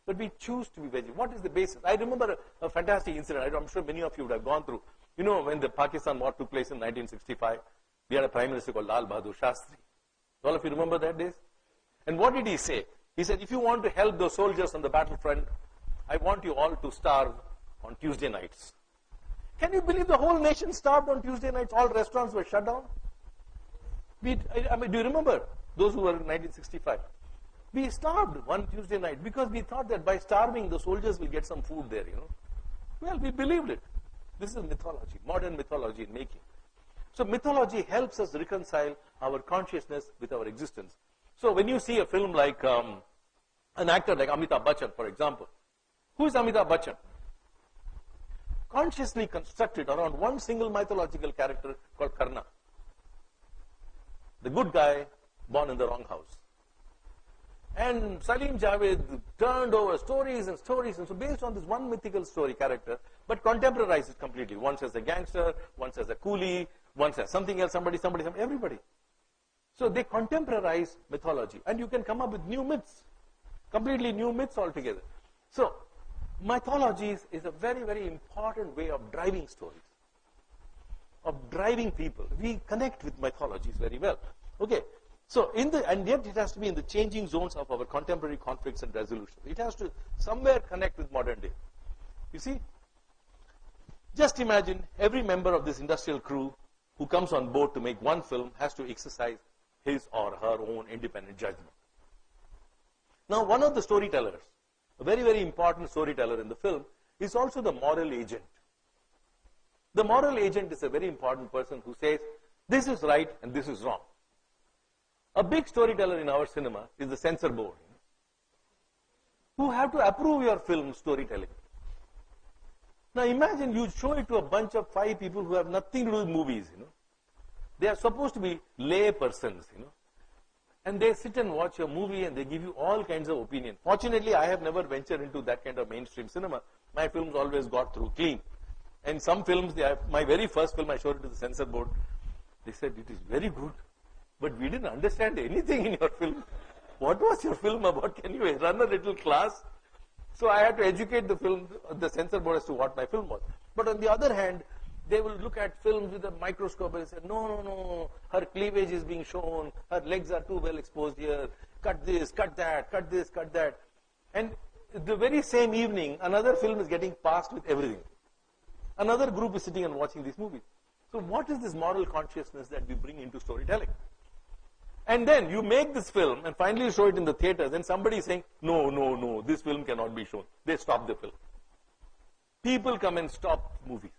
But we choose to be vegetarian. What is the basis? I remember a fantastic incident. I'm sure many of you would have gone through. You know, when the Pakistan war took place in 1965, we had a prime minister called Lal Bahadur Shastri. All of you remember that days? And what did he say? He said, if you want to help those soldiers on the battlefront, I want you all to starve on Tuesday nights. Can you believe the whole nation starved on Tuesday nights? All restaurants were shut down. I mean, do you remember those who were in 1965? We starved one Tuesday night because we thought that by starving, the soldiers will get some food there, you know. Well, we believed it. This is mythology, modern mythology in making. So mythology helps us reconcile our consciousness with our existence. So when you see a film like an actor like Amitabh Bachchan, for example, who is Amitabh Bachchan? Consciously constructed around one single mythological character called Karna. The good guy born in the wrong house. And Salim Javed turned over stories and stories, and so based on this one mythical story character, but contemporized it completely. Once as a gangster, once as a coolie, once as something else, somebody, everybody. So they contemporize mythology, and you can come up with new myths, completely new myths altogether. So mythology is a very, very important way of driving stories, of driving people. We connect with mythologies very well. Okay. So, and yet it has to be in the changing zones of our contemporary conflicts and resolutions. It has to somewhere connect with modern day. You see, just imagine every member of this industrial crew who comes on board to make one film has to exercise his or her own independent judgment. Now, one of the storytellers, a very, very important storyteller in the film, is also the moral agent. The moral agent is a very important person who says, this is right and this is wrong. A big storyteller in our cinema is the censor board, who have to approve your film storytelling. Now imagine you show it to a bunch of 5 people who have nothing to do with movies, They are supposed to be lay persons, And they sit and watch your movie and they give you all kinds of opinion. Fortunately, I have never ventured into that kind of mainstream cinema. My films always got through clean. And some films, my very first film, I showed it to the censor board. They said, it is very good, but we didn't understand anything in your film. What was your film about? Can you run a little class? So I had to educate the censor board as to what my film was. But on the other hand, they will look at films with a microscope and say, no, her cleavage is being shown, her legs are too well exposed here, cut this, cut that, cut this, cut that. And the very same evening, another film is getting passed with everything. Another group is sitting and watching this movie. So what is this moral consciousness that we bring into storytelling? And then you make this film and finally show it in the theaters and somebody is saying, no, this film cannot be shown. They stop the film. People come and stop movies.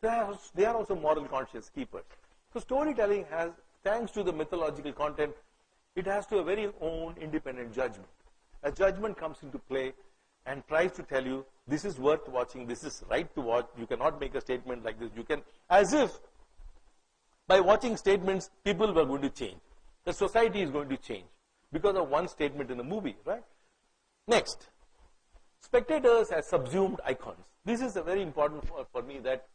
They are also moral conscious keepers. So storytelling has, thanks to the mythological content, it has to a very own independent judgment. A judgment comes into play and tries to tell you, this is worth watching, this is right to watch, you cannot make a statement like this. You can, as if by watching statements, people were going to change. The society is going to change because of one statement in a movie, right? Next, spectators as subsumed icons. This is a very important for me that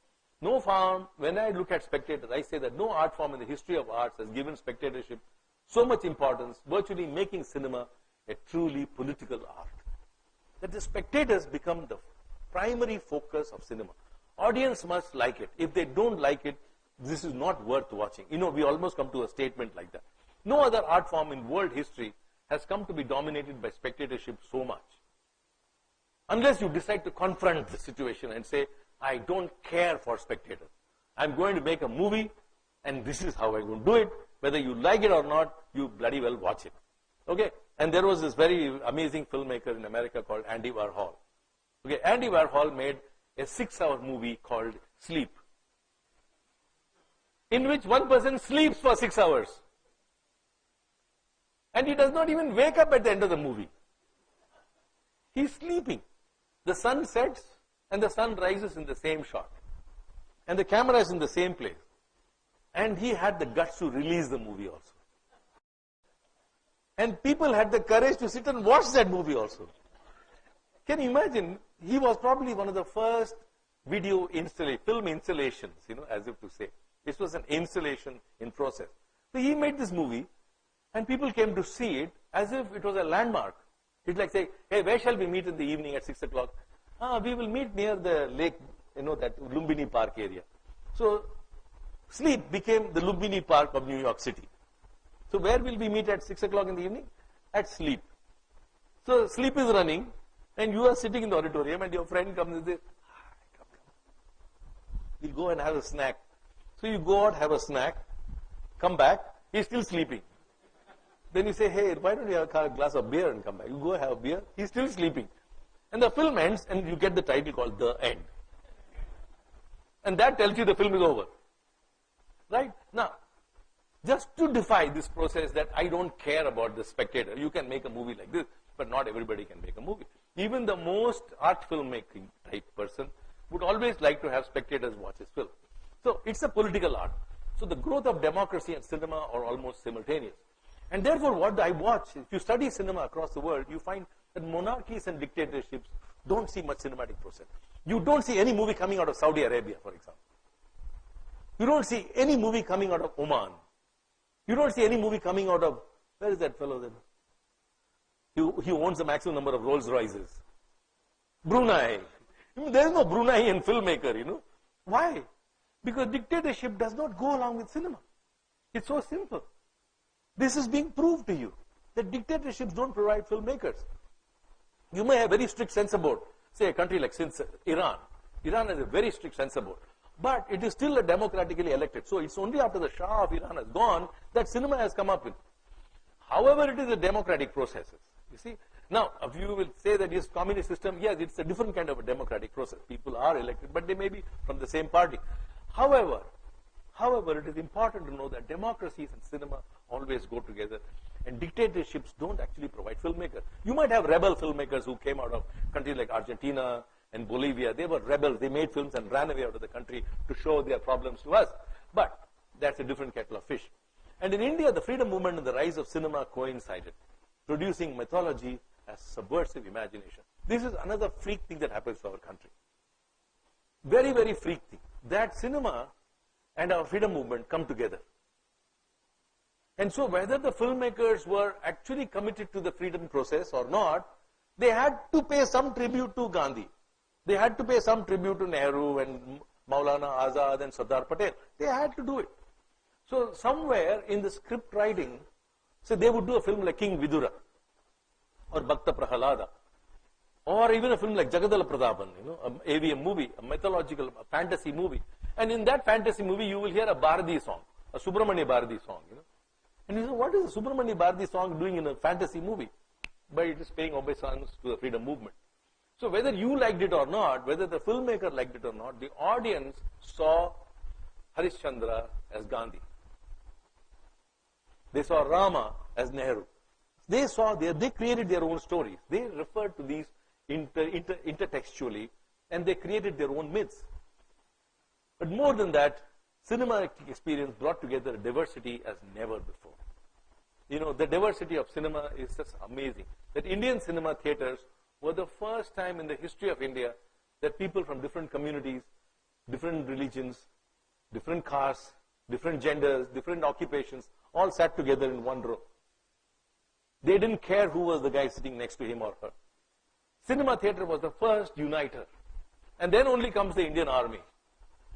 no form, when I look at spectators, I say that no art form in the history of arts has given spectatorship so much importance, virtually making cinema a truly political art. That the spectators become the primary focus of cinema. Audience must like it. If they don't like it, this is not worth watching. We almost come to a statement like that. No other art form in world history has come to be dominated by spectatorship so much. Unless you decide to confront the situation and say, I don't care for spectators. I'm going to make a movie and this is how I'm going to do it. Whether you like it or not, you bloody well watch it. Okay? And there was this very amazing filmmaker in America called Andy Warhol. Okay, Andy Warhol made a 6-hour movie called Sleep, in which one person sleeps for 6 hours. And he does not even wake up at the end of the movie. He's sleeping. The sun sets and the sun rises in the same shot. And the camera is in the same place. And he had the guts to release the movie also. And people had the courage to sit and watch that movie also. Can you imagine? He was probably one of the first film installations, as if to say. This was an installation in process. So he made this movie, and people came to see it as if it was a landmark. It's like saying, hey, where shall we meet in the evening at 6 o'clock? We will meet near the lake, that Lumbini Park area. So, Sleep became the Lumbini Park of New York City. So where will we meet at 6 o'clock in the evening? At Sleep. So Sleep is running, and you are sitting in the auditorium, and your friend comes and says, come. We'll go and have a snack. So you go out, have a snack, come back, he's still sleeping. Then you say, hey, why don't you have a glass of beer and come back? You go have a beer, he's still sleeping. And the film ends, and you get the title called The End. And that tells you the film is over. Right? Now, just to defy this process that I don't care about the spectator, you can make a movie like this, but not everybody can make a movie. Even the most art filmmaking type person would always like to have spectators watch his film. So it's a political art. So the growth of democracy and cinema are almost simultaneous. And therefore what I watch, if you study cinema across the world, you find that monarchies and dictatorships don't see much cinematic process. You don't see any movie coming out of Saudi Arabia, for example. You don't see any movie coming out of Oman. You don't see any movie coming out of, where is that fellow then? He owns the maximum number of Rolls Royces. Brunei. There is no Bruneian filmmaker, Why? Because dictatorship does not go along with cinema. It's so simple. This is being proved to you, that dictatorships don't provide filmmakers. You may have very strict censor board. Say a country like Iran. Iran has a very strict censor board. But it is still a democratically elected. So it's only after the Shah of Iran has gone that cinema has come up with. However, it is a democratic process. You see, now if you will say that yes, communist system, yes, it's a different kind of a democratic process. People are elected, but they may be from the same party. However, it is important to know that democracies and cinema always go together, and dictatorships don't actually provide filmmakers. You might have rebel filmmakers who came out of countries like Argentina and Bolivia. They were rebels. They made films and ran away out of the country to show their problems to us. But that's a different kettle of fish. And in India, the freedom movement and the rise of cinema coincided, producing mythology as subversive imagination. This is another freak thing that happens to our country. Very, very freak thing. That cinema and our freedom movement come together. And so whether the filmmakers were actually committed to the freedom process or not, they had to pay some tribute to Gandhi. They had to pay some tribute to Nehru and Maulana Azad and Sardar Patel. They had to do it. So somewhere in the script writing, so they would do a film like King Vidura or Bhakta Prahalada, or even a film like Jagadala Pratapan, an AVM movie, a mythological, a fantasy movie. And in that fantasy movie, you will hear a Bharati song, a Subramanya Bharati song, And you say, what is a Subramanya Bharati song doing in a fantasy movie? But it is paying obeisance to the freedom movement. So whether you liked it or not, whether the filmmaker liked it or not, the audience saw Harishchandra as Gandhi. They saw Rama as Nehru. They created their own stories. They referred to these intertextually, and they created their own myths. But more than that, cinematic experience brought together diversity as never before. The diversity of cinema is just amazing. That Indian cinema theaters were the first time in the history of India that people from different communities, different religions, different castes, different genders, different occupations, all sat together in one row. They didn't care who was the guy sitting next to him or her. Cinema theater was the first uniter. And then only comes the Indian Army.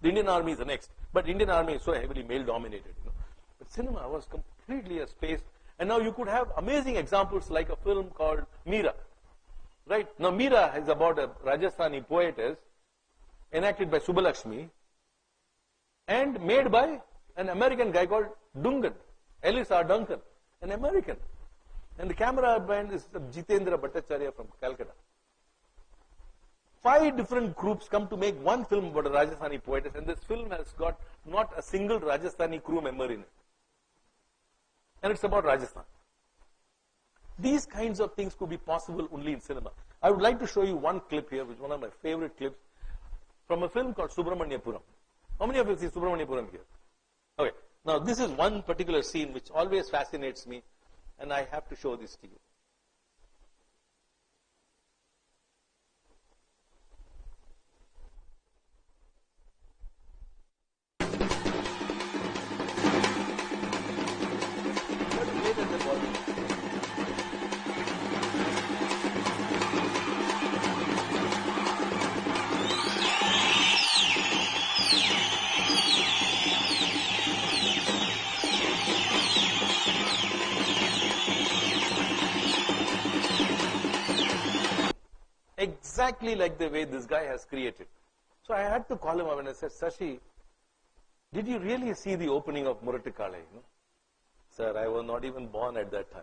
The Indian Army is the next. But Indian Army is so heavily male-dominated. But cinema was completely a space. And now you could have amazing examples like a film called Meera. Right? Now Meera is about a Rajasthani poetess enacted by Subbalakshmi and made by an American guy called Duncan, Ellis R. Duncan, an American. And the camera band is Jitendra Bhattacharya from Calcutta. 5 different groups come to make one film about a Rajasthani poetess, and this film has got not a single Rajasthani crew member in it. And it's about Rajasthan. These kinds of things could be possible only in cinema. I would like to show you one clip here, which is one of my favorite clips, from a film called Subramaniapuram. How many of you have seen Subramaniapuram here? Okay. Now, this is one particular scene which always fascinates me, and I have to show this to you. Exactly like the way this guy has created. So I had to call him up and I said, Sashi, did you really see the opening of Murattikale? Sir, I was not even born at that time.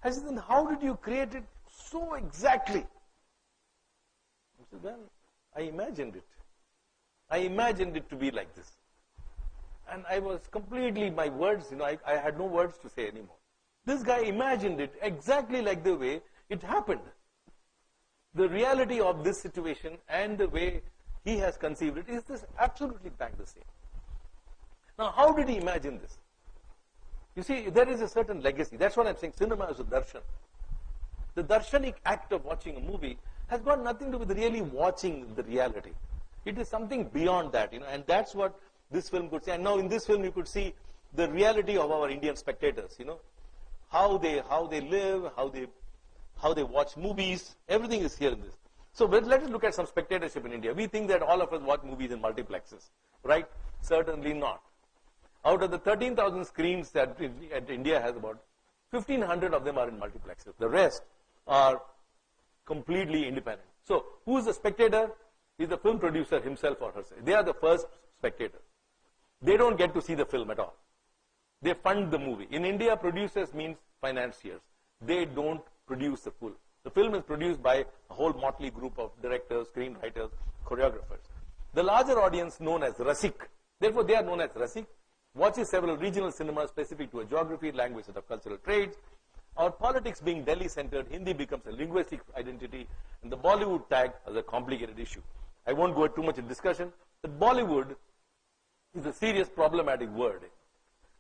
I said, then how did you create it so exactly? I said, well, I imagined it. I imagined it to be like this. And I was completely, my words, I had no words to say anymore. This guy imagined it exactly like the way it happened. The reality of this situation and the way he has conceived it is this absolutely bang the same. Now, how did he imagine this? You see, there is a certain legacy. That's what I'm saying. Cinema is a darshan. The darshanic act of watching a movie has got nothing to do with really watching the reality. It is something beyond that, and that's what this film could say. And now in this film, you could see the reality of our Indian spectators, how they live, how they watch movies, everything is here in this. So let us look at some spectatorship in India. We think that all of us watch movies in multiplexes, right? Certainly not. Out of the 13,000 screens that India has, about 1,500 of them are in multiplexes. The rest are completely independent. So who is the spectator? is the film producer himself or herself. They are the first spectator. They don't get to see the film at all. They fund the movie. In India, producers means financiers. They don't produce the film. The film is produced by a whole motley group of directors, screenwriters, choreographers. The larger audience known as Rasik, therefore they are known as Rasik, watches several regional cinemas specific to a geography, language, and of cultural trades. Our politics being Delhi-centered, Hindi becomes a linguistic identity, and the Bollywood tag as a complicated issue. I won't go too much in discussion, but Bollywood is a serious problematic word.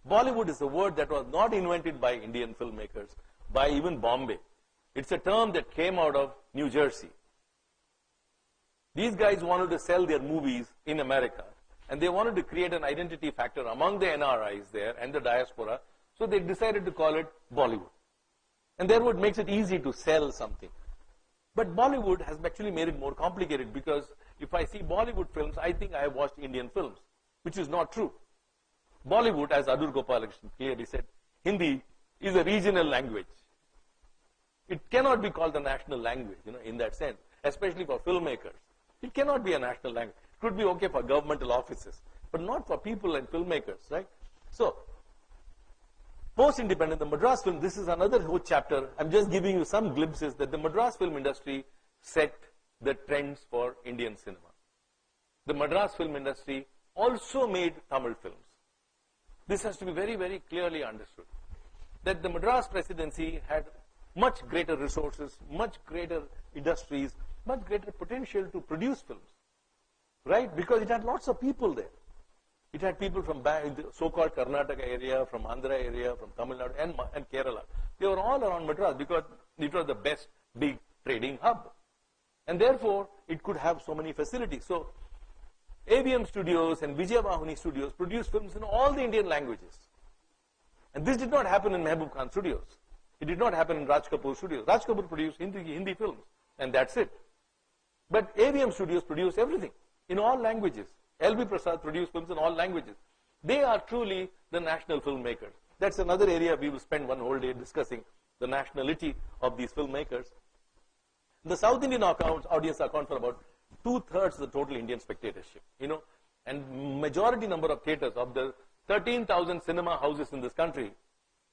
Bollywood is a word that was not invented by Indian filmmakers, by even Bombay. It's a term that came out of New Jersey. These guys wanted to sell their movies in America, and they wanted to create an identity factor among the NRIs there and the diaspora, so they decided to call it Bollywood. And therefore it makes it easy to sell something. But Bollywood has actually made it more complicated, because if I see Bollywood films, I think I have watched Indian films, which is not true. Bollywood, as Adur Gopalakrishnan clearly said, Hindi is a regional language. It cannot be called the national language, in that sense, especially for filmmakers. It cannot be a national language. It could be okay for governmental offices, but not for people and filmmakers, right? So, post-independent, the Madras film, this is another whole chapter. I'm just giving you some glimpses that the Madras film industry set the trends for Indian cinema. The Madras film industry also made Tamil films. This has to be very, very clearly understood. That the Madras presidency had much greater resources, much greater industries, much greater potential to produce films, right? Because it had lots of people there. It had people from the so-called Karnataka area, from Andhra area, from Tamil Nadu and Kerala. They were all around Madras because it was the best big trading hub. And therefore, it could have so many facilities. So, AVM studios and Vijayavahini studios produced films in all the Indian languages. And this did not happen in Mehboob Khan studios. It did not happen in Raj Kapoor studios. Raj Kapoor produced Hindi films, and that's it. But AVM studios produce everything in all languages. L.B. Prasad produced films in all languages. They are truly the national filmmakers. That's another area we will spend one whole day discussing, the nationality of these filmmakers. The South Indian audience account for about 2/3 of the total Indian spectatorship, and majority number of theaters of the 13,000 cinema houses in this country,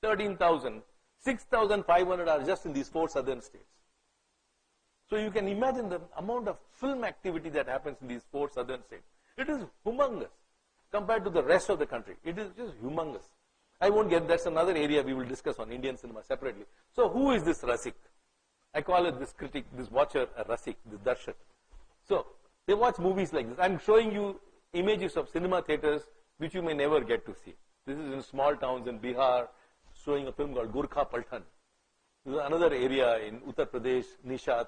13,000, 6,500 are just in these 4 southern states. So you can imagine the amount of film activity that happens in these 4 southern states. It is humongous compared to the rest of the country. It is just humongous. I won't get, that's another area we will discuss on Indian cinema separately. So who is this Rasik? I call it this critic, this watcher, a Rasik, this Darshak. So they watch movies like this. I'm showing you images of cinema theaters which you may never get to see. This is in small towns in Bihar, showing a film called Gurkha Paltan. This is another area in Uttar Pradesh, Nishat.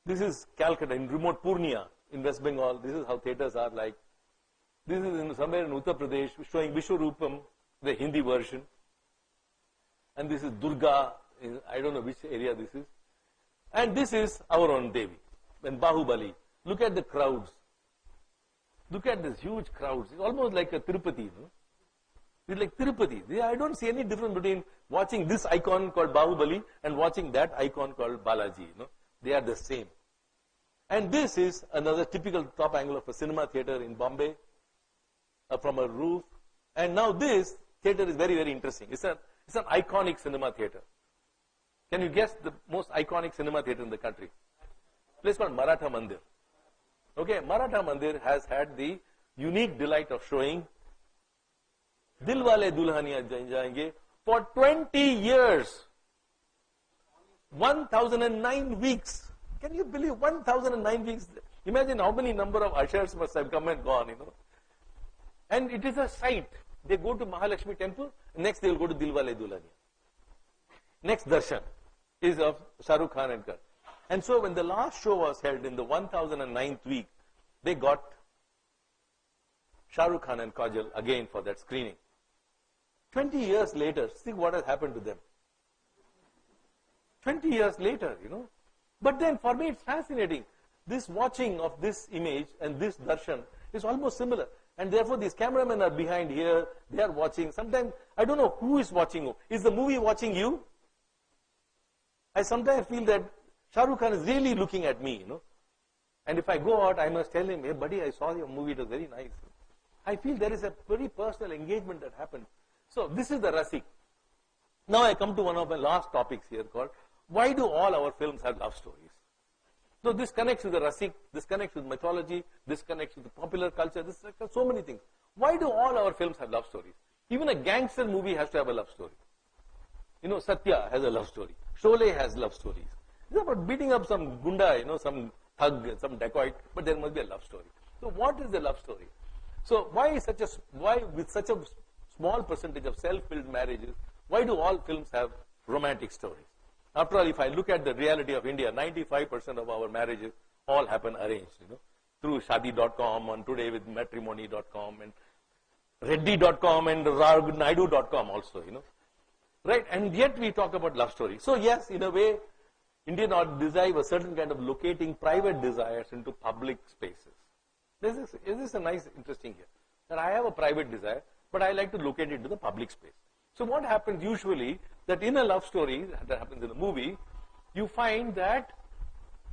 This is Calcutta, in remote Purnia, in West Bengal. This is how theaters are like. This is somewhere in Uttar Pradesh, showing Vishwarupam, the Hindi version. And this is Durga, I don't know which area this is. And this is our own Devi, and Bahubali. Look at the crowds. Look at this huge crowds. It's almost like a Tirupati, It's like Tirupati. I don't see any difference between watching this icon called Bahubali and watching that icon called Balaji, They are the same. And this is another typical top angle of a cinema theater in Bombay, from a roof. And now this theater is very, very interesting. It's an iconic cinema theater. Can you guess the most iconic cinema theater in the country? A place called Maratha Mandir. Okay, Maratha Mandir has had the unique delight of showing Dilwale Dulhaniya Jayenge for 20 years. 1009 weeks. Can you believe 1009 weeks? Imagine how many number of ushers must have come and gone, And it is a sight. They go to Mahalakshmi temple, next they will go to Dilwale Dulhaniya. Next darshan is of Shah Rukh Khan and Kar. And so when the last show was held in the 1009th week, they got Shah Rukh Khan and Kajal again for that screening. 20 years later, see what has happened to them. 20 years later, But then for me it's fascinating. This watching of this image and this darshan is almost similar. And therefore these cameramen are behind here, they are watching. Sometimes, I don't know who is watching who. Is the movie watching you? I sometimes feel that Shah Rukh Khan is really looking at me, And if I go out, I must tell him, hey buddy, I saw your movie, it was very nice. I feel there is a very personal engagement that happened. So this is the Rasik. Now I come to one of my last topics here called, why do all our films have love stories? So this connects with the Rasik, this connects with mythology, this connects with the popular culture, this so many things. Why do all our films have love stories? Even a gangster movie has to have a love story. You know, Satya has a love story. Sholay has love stories. It's about beating up some gunda, you know, some thug, some dacoit, but there must be a love story. So what is the love story? So why with such a small percentage of self-built marriages, why do all films have romantic stories? After all, if I look at the reality of India, 95% of our marriages all happen arranged, you know, through shadi.com and today with matrimony.com and reddy.com and ragnaidu.com also, you know. Right? And yet we talk about love stories. So yes, in a way, Indian desire a certain kind of locating private desires into public spaces. This is a nice, interesting here. That I have a private desire, but I like to locate it into the public space. So what happens usually, that in a love story, that happens in a movie, you find that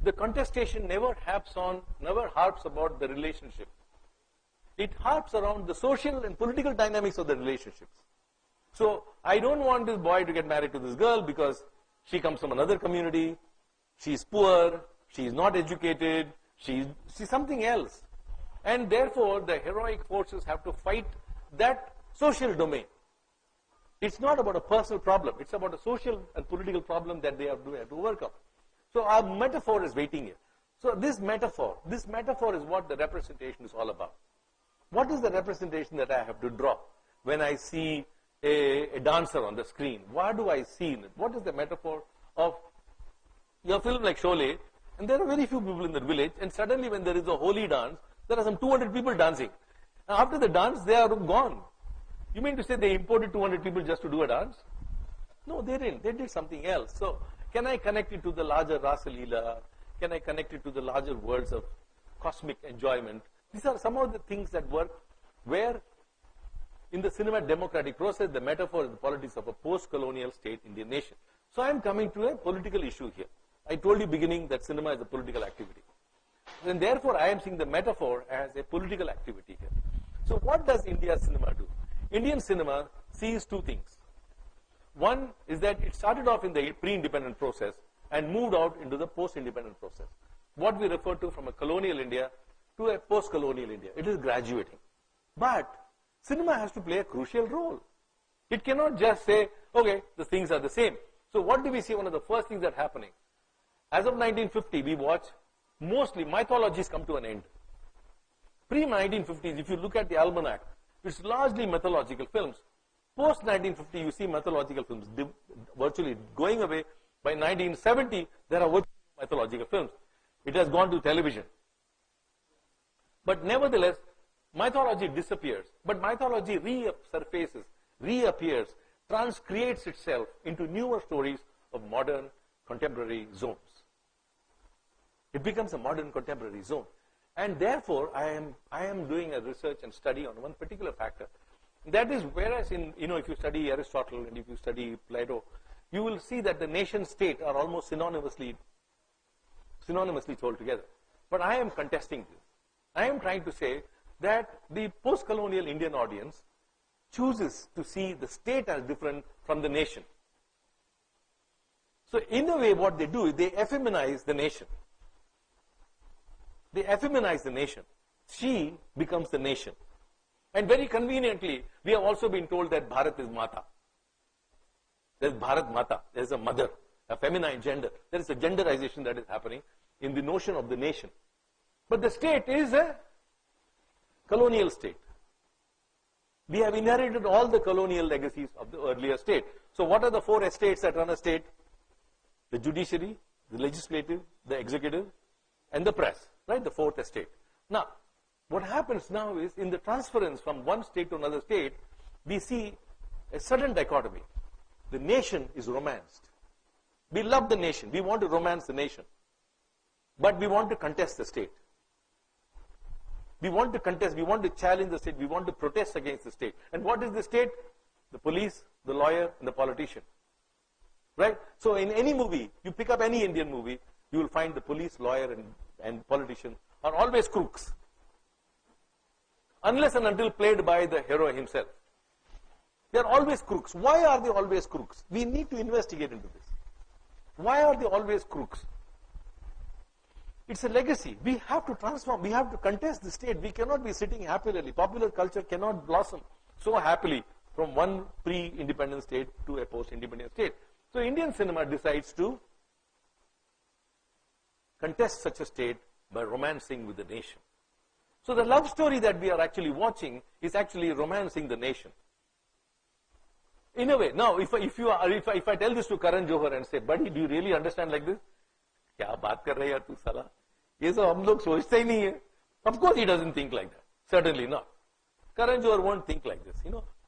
the contestation never harps about the relationship. It harps around the social and political dynamics of the relationships. So I don't want this boy to get married to this girl because she comes from another community, she's poor, she's not educated, she's something else. And therefore, the heroic forces have to fight that social domain. It's not about a personal problem. It's about a social and political problem that they have to overcome. So our metaphor is waiting here. So this metaphor is what the representation is all about. What is the representation that I have to draw when I see a dancer on the screen? What do I see in it? What is the metaphor of your film like Sholay? And there are very few people in the village, and suddenly when there is a holy dance, there are some 200 people dancing. And after the dance, they are gone. You mean to say they imported 200 people just to do a dance? No, they didn't. They did something else. So, can I connect it to the larger Rasa Leela? Can I connect it to the larger worlds of cosmic enjoyment? These are some of the things that work where in the cinema democratic process, the metaphor is the politics of a post-colonial state Indian nation. So I am coming to a political issue here. I told you beginning that cinema is a political activity. And therefore, I am seeing the metaphor as a political activity here. So what does India's cinema do? Indian cinema sees two things. One is that it started off in the pre-independent process and moved out into the post-independent process. What we refer to from a colonial India to a post-colonial India. It is graduating. But cinema has to play a crucial role. It cannot just say, okay, the things are the same. So what do we see? One of the first things that are happening. As of 1950, we watch mostly mythologies come to an end. Pre-1950s, if you look at the almanac, it's largely mythological films. Post-1950, you see mythological films virtually going away. By 1970, there are virtually mythological films. It has gone to television. But nevertheless, mythology disappears. But mythology resurfaces, reappears, transcreates itself into newer stories of modern contemporary zones. It becomes a modern contemporary zone. And therefore, I am doing a research and study on one particular factor. That is, whereas if you study Aristotle and if you study Plato, you will see that the nation state are almost synonymously told together. But I am contesting this. I am trying to say that the post-colonial Indian audience chooses to see the state as different from the nation. So in a way, what they do is they effeminize the nation. They effeminize the nation. She becomes the nation. And very conveniently, we have also been told that Bharat is Mata. There is Bharat Mata. There is a mother, a feminine gender. There is a genderization that is happening in the notion of the nation. But the state is a colonial state. We have inherited all the colonial legacies of the earlier state. So what are the four estates that run a state? The judiciary, the legislative, the executive, and the press. Right? The fourth estate. Now, what happens now is, in the transference from one state to another state, we see a sudden dichotomy. The nation is romanced. We love the nation. We want to romance the nation. But we want to contest the state. We want to contest, we want to challenge the state, we want to protest against the state. And what is the state? The police, the lawyer, and the politician. Right? So in any movie, you pick up any Indian movie, you will find the police, lawyer, and politicians are always crooks. Unless and until played by the hero himself. They are always crooks. Why are they always crooks? We need to investigate into this. Why are they always crooks? It's a legacy. We have to transform. We have to contest the state. We cannot be sitting happily. Popular culture cannot blossom so happily from one pre-independent state to a post-independent state. So Indian cinema decides to contest such a state by romancing with the nation. So the love story that we are actually watching is actually romancing the nation. In a way, now if I tell this to Karan Johar and say, buddy, do you really understand like this? क्या बात कर रहे यार तू साला? ये सब हम लोग सोचते ही नहीं है. Of course he doesn't think like that. Certainly not. Karan Johar won't think like this,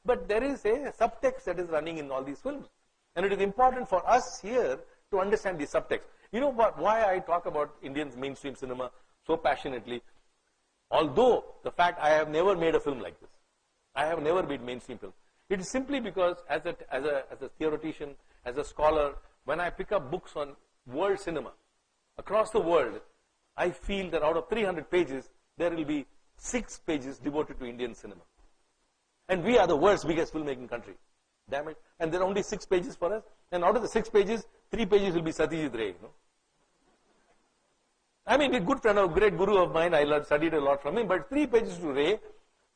But there is a subtext that is running in all these films. And it is important for us here to understand the subtext. You know why I talk about Indian mainstream cinema so passionately? Although the fact I have never made a film like this. I have never made mainstream film. It is simply because as a theoretician, as a scholar, when I pick up books on world cinema, across the world, I feel that out of 300 pages, there will be 6 pages devoted to Indian cinema. And we are the world's biggest filmmaking country. Damn it. And there are only 6 pages for us. And out of the 6 pages, 3 pages will be Satyajit Ray. I mean, a good friend, a great guru of mine, I studied a lot from him, but 3 pages to Ray,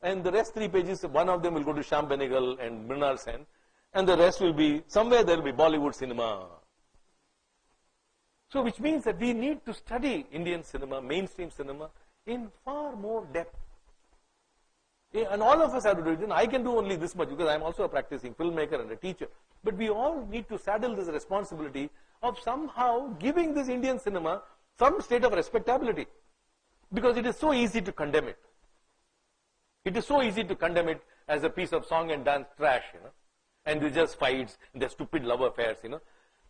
and the rest 3 pages, one of them will go to Shyam Benegal and Mrinal Sen, and the rest will be, somewhere there will be Bollywood cinema. So which means that we need to study Indian cinema, mainstream cinema, in far more depth. And all of us have to do it. And I can do only this much because I am also a practicing filmmaker and a teacher. But we all need to saddle this responsibility of somehow giving this Indian cinema some state of respectability. Because it is so easy to condemn it. It is so easy to condemn it as a piece of song and dance trash, And there's just fights, and there's stupid love affairs,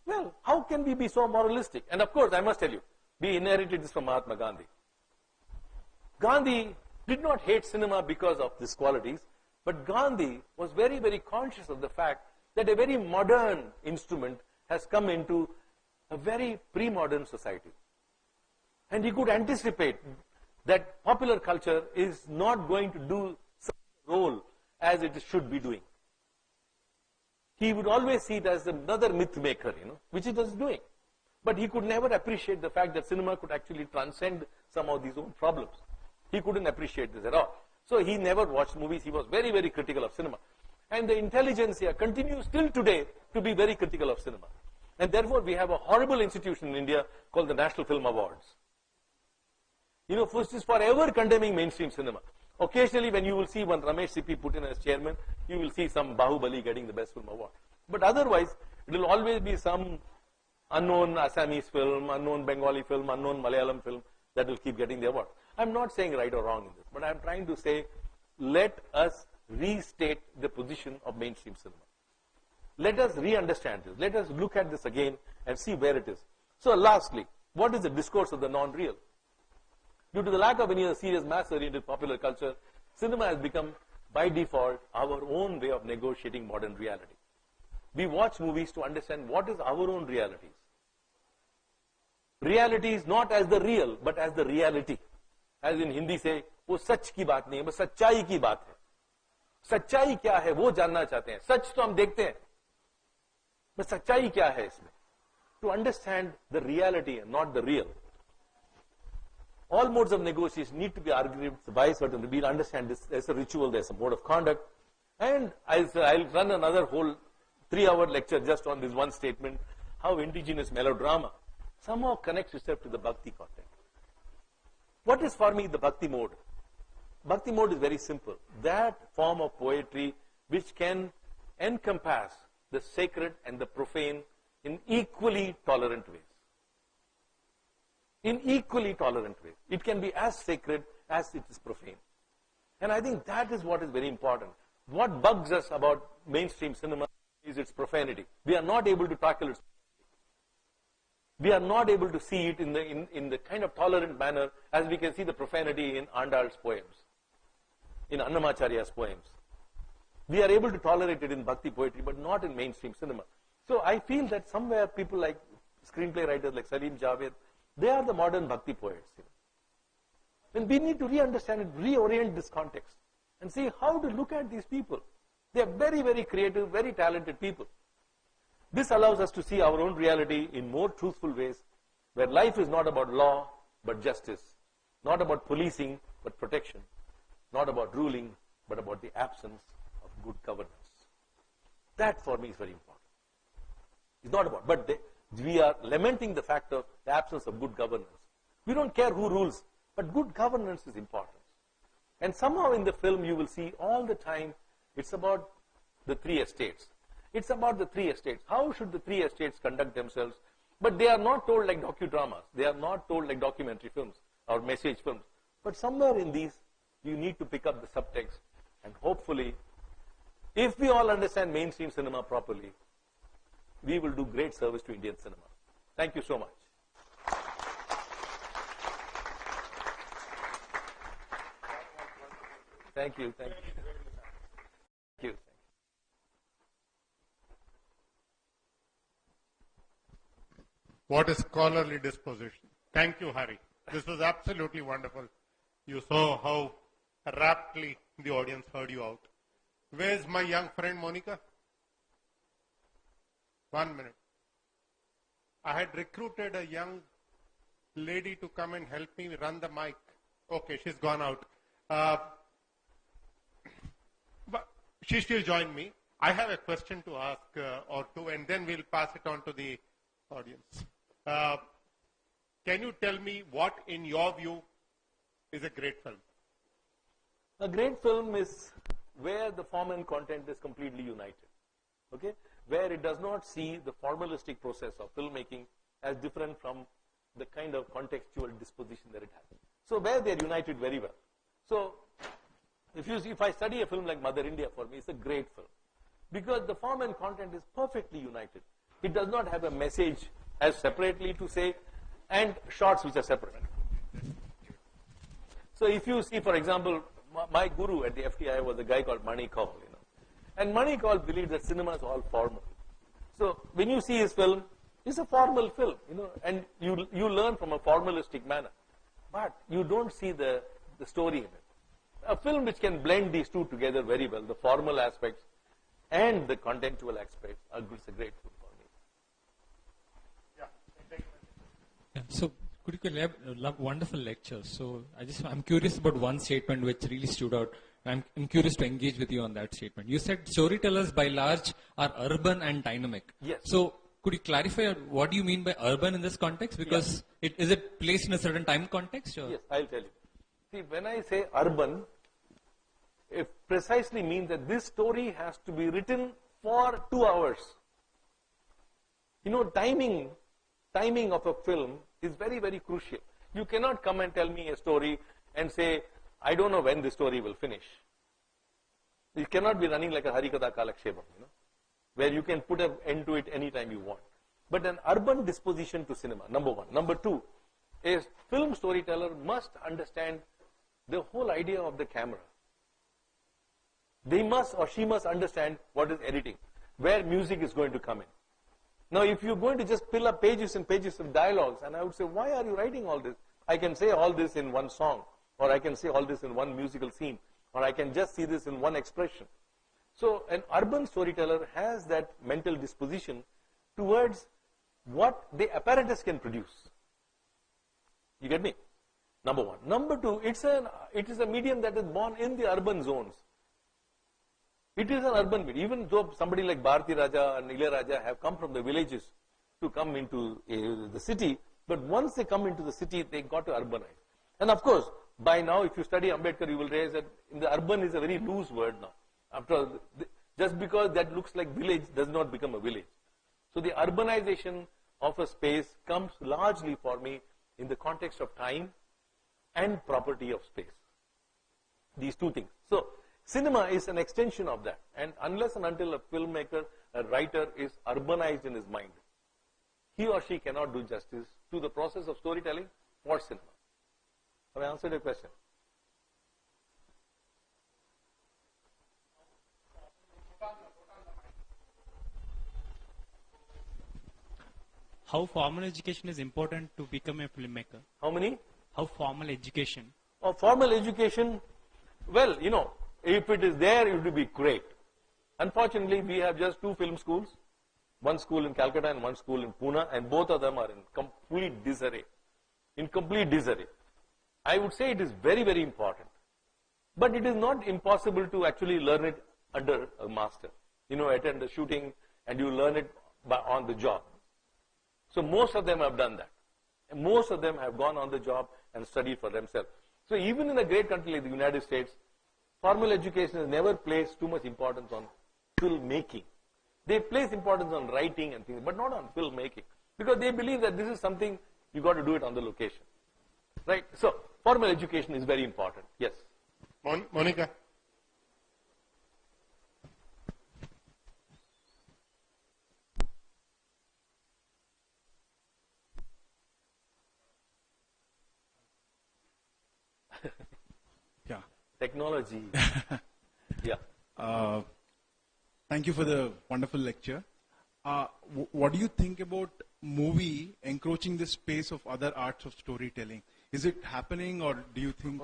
Well, how can we be so moralistic? And of course, I must tell you, we inherited this from Mahatma Gandhi. Gandhi did not hate cinema because of these qualities, but Gandhi was very, very conscious of the fact that a very modern instrument has come into a very pre-modern society. And he could anticipate that popular culture is not going to do such a role as it should be doing. He would always see it as another myth maker, which it was doing. But he could never appreciate the fact that cinema could actually transcend some of these own problems. He couldn't appreciate this at all. So he never watched movies. He was very, very critical of cinema. And the intelligentsia continues till today to be very critical of cinema. And therefore, we have a horrible institution in India called the National Film Awards. Which is forever condemning mainstream cinema. Occasionally, when you will see one Ramesh Sippy put in as chairman, you will see some Bahubali getting the best film award. But otherwise, it will always be some unknown Assamese film, unknown Bengali film, unknown Malayalam film that will keep getting the award. I'm not saying right or wrong in this, but I'm trying to say, let us restate the position of mainstream cinema. Let us re-understand this. Let us look at this again and see where it is. So lastly, what is the discourse of the non-real? Due to the lack of any serious mass-oriented popular culture, cinema has become, by default, our own way of negotiating modern reality. We watch movies to understand what is our own realities. Realities not as the real, but as the reality. As in Hindi say, वो सच की बात नहीं है, बस सच्चाई की बात है. सच्चाई क्या है वो जानना चाहते हैं. सच तो हम देखते हैं, बस सच्चाई क्या है इसमें. To understand the reality and not the real. All modes of negotiation need to be argued by certain. We'll understand this. There's a ritual, there's a mode of conduct. And I'll run another whole 3-hour lecture just on this one statement, how indigenous melodrama somehow connects itself to the bhakti content. What is for me the bhakti mode? Bhakti mode is very simple. That form of poetry which can encompass the sacred and the profane in equally tolerant ways. In equally tolerant ways. It can be as sacred as it is profane. And I think that is what is very important. What bugs us about mainstream cinema is its profanity. We are not able to tackle its profanity. We are not able to see it in the kind of tolerant manner as we can see the profanity in Andal's poems, in Annamacharya's poems. We are able to tolerate it in bhakti poetry, but not in mainstream cinema. So I feel that somewhere people like screenplay writers like Salim Javed, they are the modern bhakti poets. And we need to re-understand it, reorient this context, and see how to look at these people. They are very, very creative, very talented people. This allows us to see our own reality in more truthful ways, where life is not about law, but justice, not about policing, but protection, not about ruling, but about the absence of good governance. That for me is very important. It's not about, but we are lamenting the fact of the absence of good governance. We don't care who rules, but good governance is important. And somehow in the film you will see all the time, it's about the three estates. It's about the three estates. How should the three estates conduct themselves? But they are not told like docudramas. They are not told like documentary films or message films. But somewhere in these, you need to pick up the subtext. And hopefully, if we all understand mainstream cinema properly, we will do great service to Indian cinema. Thank you so much. Thank you. Thank you. Thank you. What a scholarly disposition. Thank you, Hari. This was absolutely wonderful. You saw how raptly the audience heard you out. Where's my young friend Monica? 1 minute. I had recruited a young lady to come and help me run the mic. Okay, she's gone out. But she'll join me. I have a question to ask or two, and then we'll pass it on to the audience. Can you tell me what, in your view, is a great film? A great film is where the form and content is completely united. Okay? Where it does not see the formalistic process of filmmaking as different from the kind of contextual disposition that it has. So where they are united very well. So if I study a film like Mother India, for me, it's a great film. Because the form and content is perfectly united. It does not have a message as separately to say, and shots which are separate. So if you see, for example, my guru at the FTI was a guy called Mani Kaul, and Mani Kaul believed that cinema is all formal. So when you see his film, it's a formal film, and you learn from a formalistic manner, but you don't see the story in it. A film which can blend these two together very well, the formal aspects and the contextual aspects, it's a great film for me. Yeah, so could you elaborate? Wonderful lecture. So I'm curious about one statement which really stood out. I'm curious to engage with you on that statement. You said storytellers by large are urban and dynamic. Yes. So could you clarify what do you mean by urban in this context? Because is it placed in a certain time context? Or? Yes, I'll tell you. See, when I say urban, it precisely means that this story has to be written for 2 hours. Timing of a film is very, very crucial. You cannot come and tell me a story and say, I don't know when the story will finish. It cannot be running like a Harikatha Kalakshepam, where you can put an end to it anytime you want. But an urban disposition to cinema, number one. Number two, a film storyteller must understand the whole idea of the camera. They must or she must understand what is editing, where music is going to come in. Now, if you're going to just fill up pages and pages of dialogues, and I would say, why are you writing all this? I can say all this in one song, or I can say all this in one musical scene, or I can just see this in one expression. So, an urban storyteller has that mental disposition towards what the apparatus can produce. You get me? Number one. Number two, it is a medium that is born in the urban zones. It is an urban medium. Even though somebody like Bharati Raja and Ilya Raja have come from the villages to come into the city, but once they come into the city, they got to urbanize. And of course, by now, if you study Ambedkar, you will realize that in the urban is a very loose word now. After all, just because that looks like village does not become a village. So the urbanization of a space comes largely for me in the context of time and property of space. These two things. So cinema is an extension of that. And unless and until a filmmaker, a writer is urbanized in his mind, he or she cannot do justice to the process of storytelling or cinema. Have I answered your question? How formal education is important to become a filmmaker? How many? How formal education Or formal education, well, if it is there, it would be great. Unfortunately, we have just 2 film schools, one school in Calcutta and one school in Pune, and both of them are in complete disarray. In complete disarray. I would say it is very, very important. But it is not impossible to actually learn it under a master. Attend the shooting and you learn it on the job. So most of them have done that. And most of them have gone on the job and studied for themselves. So even in a great country like the United States, formal education has never placed too much importance on filmmaking. They place importance on writing and things, but not on filmmaking. Because they believe that this is something you got to do it on the location. Right? So formal education is very important. Yes. Monica. Yeah. Technology. Yeah. Thank you for the wonderful lecture. What do you think about movie encroaching the space of other arts of storytelling? Is it happening, or do you think?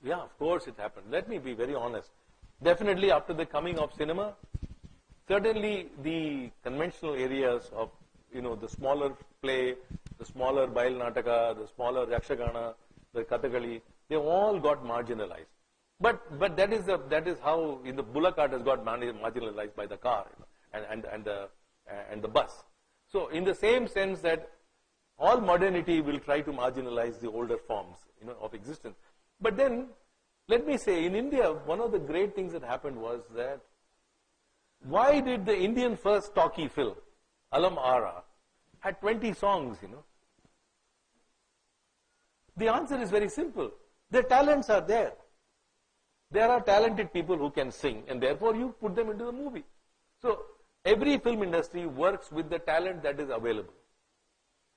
Yeah, of course it happened. Let me be very honest. Definitely after the coming of cinema, certainly the conventional areas of, the smaller play, the smaller Bail Nataka, the smaller Yakshagana, the Kathakali, they all got marginalized. But that is how in the bullock art has got marginalized by the car and the bus. So in the same sense that all modernity will try to marginalize the older forms of existence. But then, let me say, in India, one of the great things that happened was that why did the Indian first talkie film, Alam Ara, had 20 songs, The answer is very simple. Their talents are there. There are talented people who can sing, and therefore you put them into the movie. So every film industry works with the talent that is available.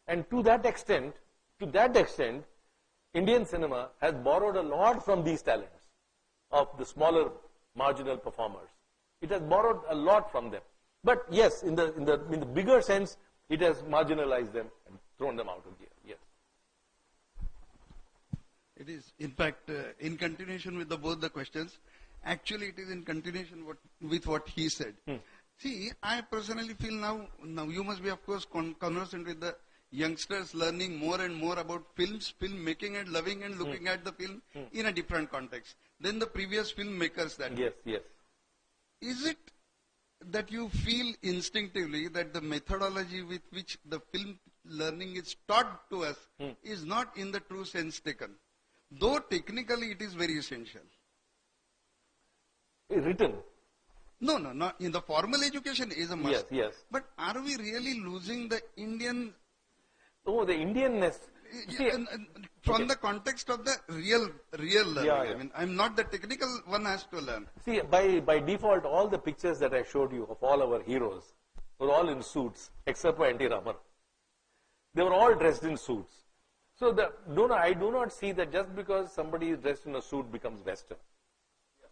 And to that extent, Indian cinema has borrowed a lot from these talents of the smaller marginal performers. It has borrowed a lot from them. But yes, in the bigger sense, it has marginalized them and thrown them out of gear. Yes. It is, in fact, in continuation with both the questions. Actually, it is in continuation with what he said. See, I personally feel now you must be, of course, conversant with the youngsters learning more and more about filmmaking and loving and looking at the film in a different context than the previous filmmakers that Yes, yes. Is it that you feel instinctively that the methodology with which the film learning is taught to us is not in the true sense taken? Though technically it is very essential. Written. No, not in the formal education is a must. Yes, yes. But are we really losing the Indian? Oh, the Indianness. See, from the context of the real learning. Yeah. I mean, I'm not the technical one has to learn. See, by default, all the pictures that I showed you of all our heroes were all in suits, except for N.T. Raman. They were all dressed in suits. So I do not see that just because somebody is dressed in a suit becomes Western.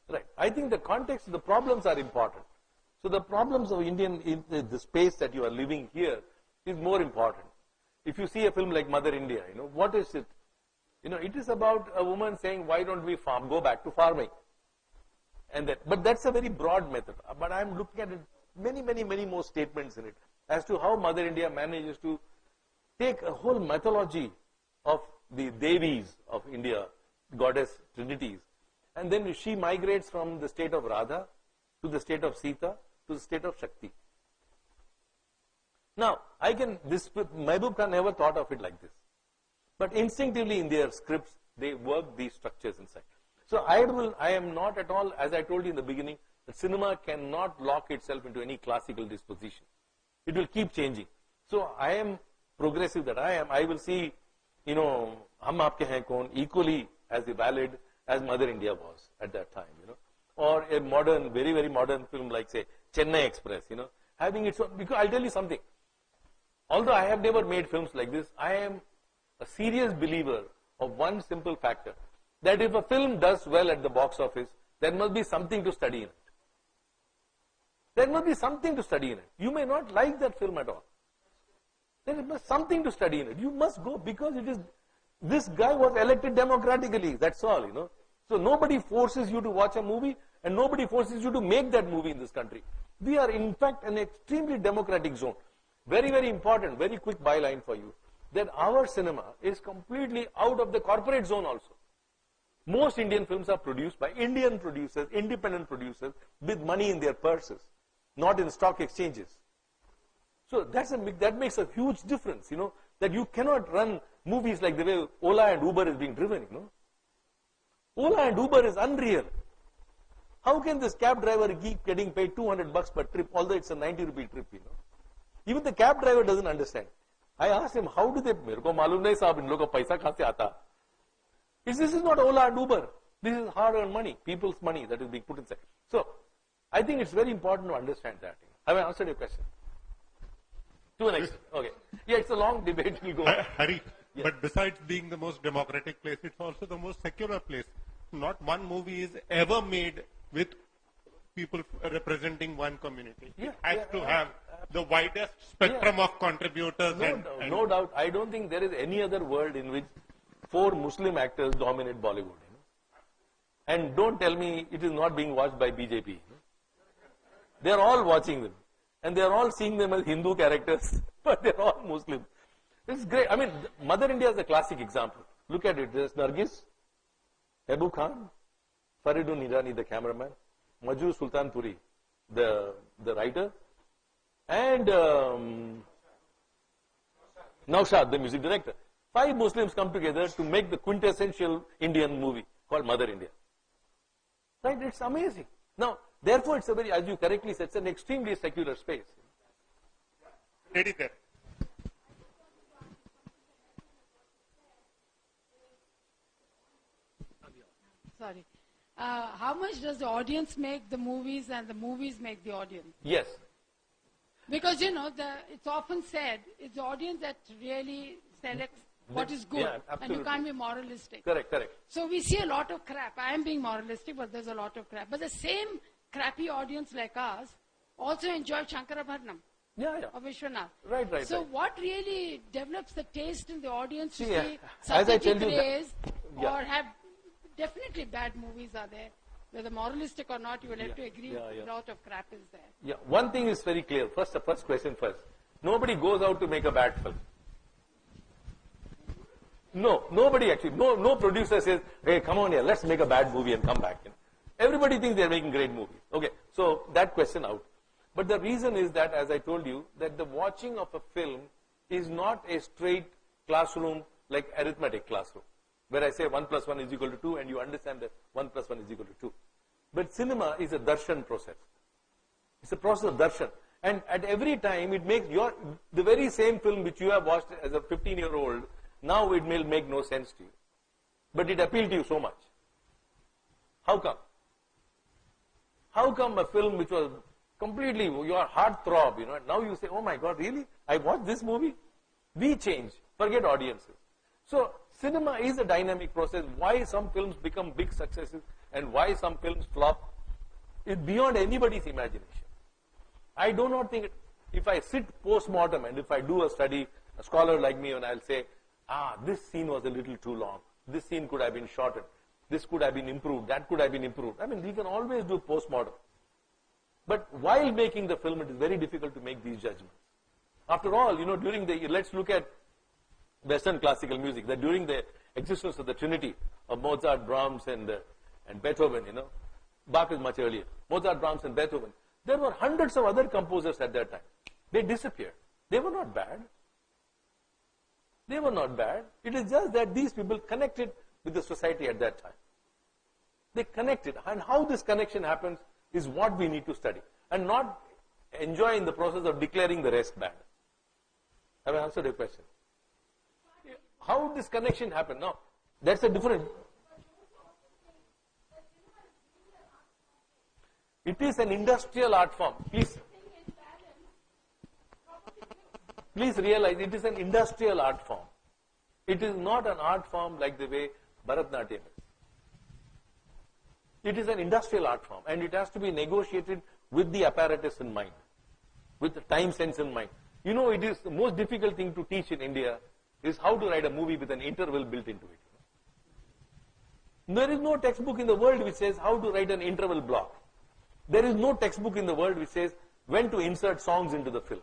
Right. I think the context, the problems are important. So the problems of in the space that you are living here is more important. If you see a film like Mother India, what is it? It is about a woman saying, why don't we go back to farming? But that's a very broad method. But I'm looking at it, many more statements in it as to how Mother India manages to take a whole mythology of the Devis of India, goddess trinities, and then she migrates from the state of Radha to the state of Sita to the state of Shakti. Now, Mehboob Khan never thought of it like this. But instinctively in their scripts, they work these structures inside. So I am not at all, as I told you in the beginning, that cinema cannot lock itself into any classical disposition. It will keep changing. So I am progressive that I will see, Hum Aapke Hain Kaun equally as valid as Mother India was at that time, or a modern, very, very modern film like, say, Chennai Express, having its own, because I'll tell you something. Although I have never made films like this, I am a serious believer of one simple factor, that if a film does well at the box office, there must be something to study in it. There must be something to study in it. You may not like that film at all. There is something to study in it. You must go because it is This guy was elected democratically, that's all, you know. So nobody forces you to watch a movie and nobody forces you to make that movie in this country. We are in fact an extremely democratic zone. Very, very important, very quick byline for you, that our cinema is completely out of the corporate zone also. Most Indian films are produced by Indian producers, independent producers, with money in their purses, not in stock exchanges. So that makes a huge difference, you know, that you cannot run movies like the way Ola and Uber is being driven, you know. Ola and Uber is unreal. How can this cab driver keep getting paid $200 per trip, although it's a 90 rupee trip, you know? Even the cab driver doesn't understand. I asked him, how do they, मेरे को मालूम नहीं साहब इन लोगों को पैसा कहाँ से आता? This is not Ola and Uber. This is hard-earned money, people's money that is being put inside. So, I think it's very important to understand that. Have I answered your question? To the next. Okay. Yeah, it's a long debate. We'll go on. Hari, but besides being the most democratic place, it's also the most secular place. Not one movie is ever made with people representing one community. Yeah, it has to have the widest spectrum of contributors. No doubt. I don't think there is any other world in which 4 Muslim actors dominate Bollywood. You know? And don't tell me it is not being watched by BJP. You know? They are all watching them. And they are all seeing them as Hindu characters, but they are all Muslim. It's great. I mean, Mother India is a classic example. Look at it. There's Nargis, Hebu Khan, Faridun Irani, the cameraman, Majur Sultan Puri, the writer, and Naushad, the music director. 5 Muslims come together to make the quintessential Indian movie called Mother India. Right? It's amazing. Now, therefore, it's a very, as you correctly said, it's an extremely secular space. Lady there. Sorry. How much does the audience make the movies and the movies make the audience? Yes. Because, you know, it's often said it's the audience that really selects what is good. Yeah, and you can't be moralistic. Correct. So we see a lot of crap. I am being moralistic, but there's a lot of crap. But the same crappy audience like us also enjoy Shankarabharanam or Vishwanath. Right. So what really develops the taste in the audience to see as I Satyajit tell you Ray's or have definitely bad movies are there. Whether moralistic or not, you will have to agree a lot of crap is there. Yeah, one thing is very clear. First, the first question first. Nobody goes out to make a bad film. No, nobody actually. No producer says, hey, come on here, let's make a bad movie and come back. You know? Everybody thinks they're making great movies. Okay, so that question out. But the reason is that, as I told you, that the watching of a film is not a straight classroom like arithmetic classroom, where I say 1 + 1 is equal to 2 and you understand that 1 + 1 is equal to 2. But cinema is a darshan process. It's a process of darshan. And at every time it makes the very same film which you have watched as a 15-year-old, now it may make no sense to you. But it appealed to you so much. How come? How come a film which was completely your heart throb, you know, now you say, oh my God, really? I watched this movie? We change. Forget audiences. So cinema is a dynamic process. Why some films become big successes and why some films flop is beyond anybody's imagination. I do not think, if I sit post-mortem and if I do a study, a scholar like me, and I'll say, this scene was a little too long. This scene could have been shortened. This could have been improved. That could have been improved. I mean, we can always do post-mortem. But while making the film, it is very difficult to make these judgments. After all, you know, let's look at Western classical music, that during the existence of the Trinity of Mozart, Brahms, and Beethoven, you know, Bach is much earlier. Mozart, Brahms, and Beethoven. There were hundreds of other composers at that time. They disappeared. They were not bad. They were not bad. It is just that these people connected with the society at that time. They connected. And how this connection happens is what we need to study. And not enjoy in the process of declaring the rest bad. Have I answered your question? How this connection happened? Now, that's a different... It is an industrial art form. Please realize it is an industrial art form. It is not an art form like the way Bharatnatyam is. It is an industrial art form and it has to be negotiated with the apparatus in mind, with the time sense in mind. You know, it is the most difficult thing to teach in India is how to write a movie with an interval built into it. There is no textbook in the world which says how to write an interval block. There is no textbook in the world which says when to insert songs into the film.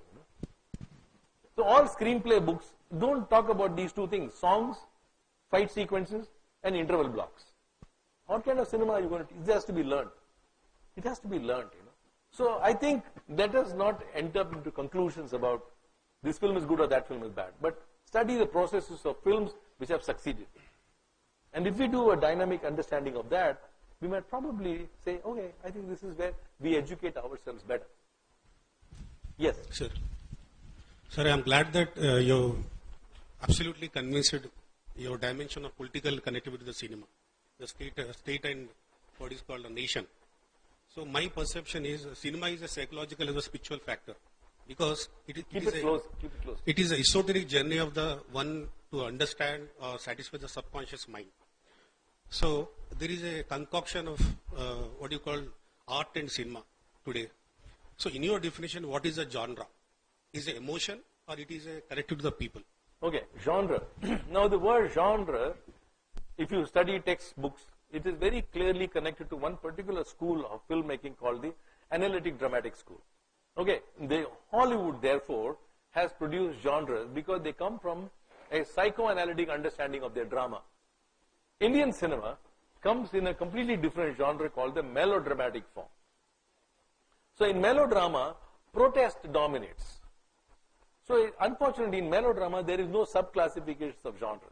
So all screenplay books don't talk about these two things: songs, fight sequences, and interval blocks. What kind of cinema are you going to teach? It has to be learned. It has to be learned, So I think let us not enter into conclusions about this film is good or that film is bad, but study the processes of films which have succeeded. And if we do a dynamic understanding of that, we might probably say, okay, I think this is where we educate ourselves better. Yes? Sir. Sir, I am glad that you absolutely convinced your dimension of political connectivity to the cinema, the state and what is called a nation. So my perception is cinema is a psychological as a spiritual factor, because it is a esoteric journey of the one to understand or satisfy the subconscious mind. So there is a concoction of what you call art and cinema today. So in your definition, what is a genre? Is it emotion or it is a connected to the people? Okay, genre. Now the word genre, if you study textbooks, it is very clearly connected to one particular school of filmmaking called the analytic dramatic school. Okay, the Hollywood therefore has produced genres because they come from a psychoanalytic understanding of their drama. Indian cinema comes in a completely different genre called the melodramatic form. So in melodrama, protest dominates. So unfortunately in melodrama there is no subclassifications of genres,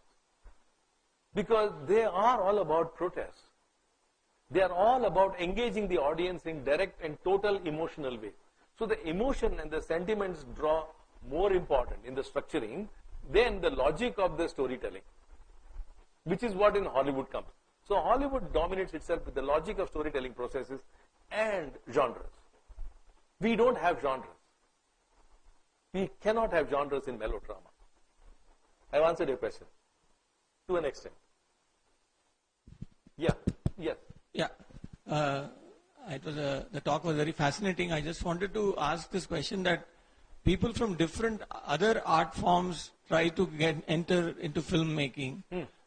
because they are all about protest. They are all about engaging the audience in direct and total emotional way. So the emotion and the sentiments draw more important in the structuring than the logic of the storytelling, which is what in Hollywood comes. So Hollywood dominates itself with the logic of storytelling processes and genres. We don't have genres. We cannot have genres in melodrama. I've answered your question to an extent. Yeah. Yes. Yeah. The talk was very fascinating. I just wanted to ask this question that people from different other art forms try to enter into filmmaking,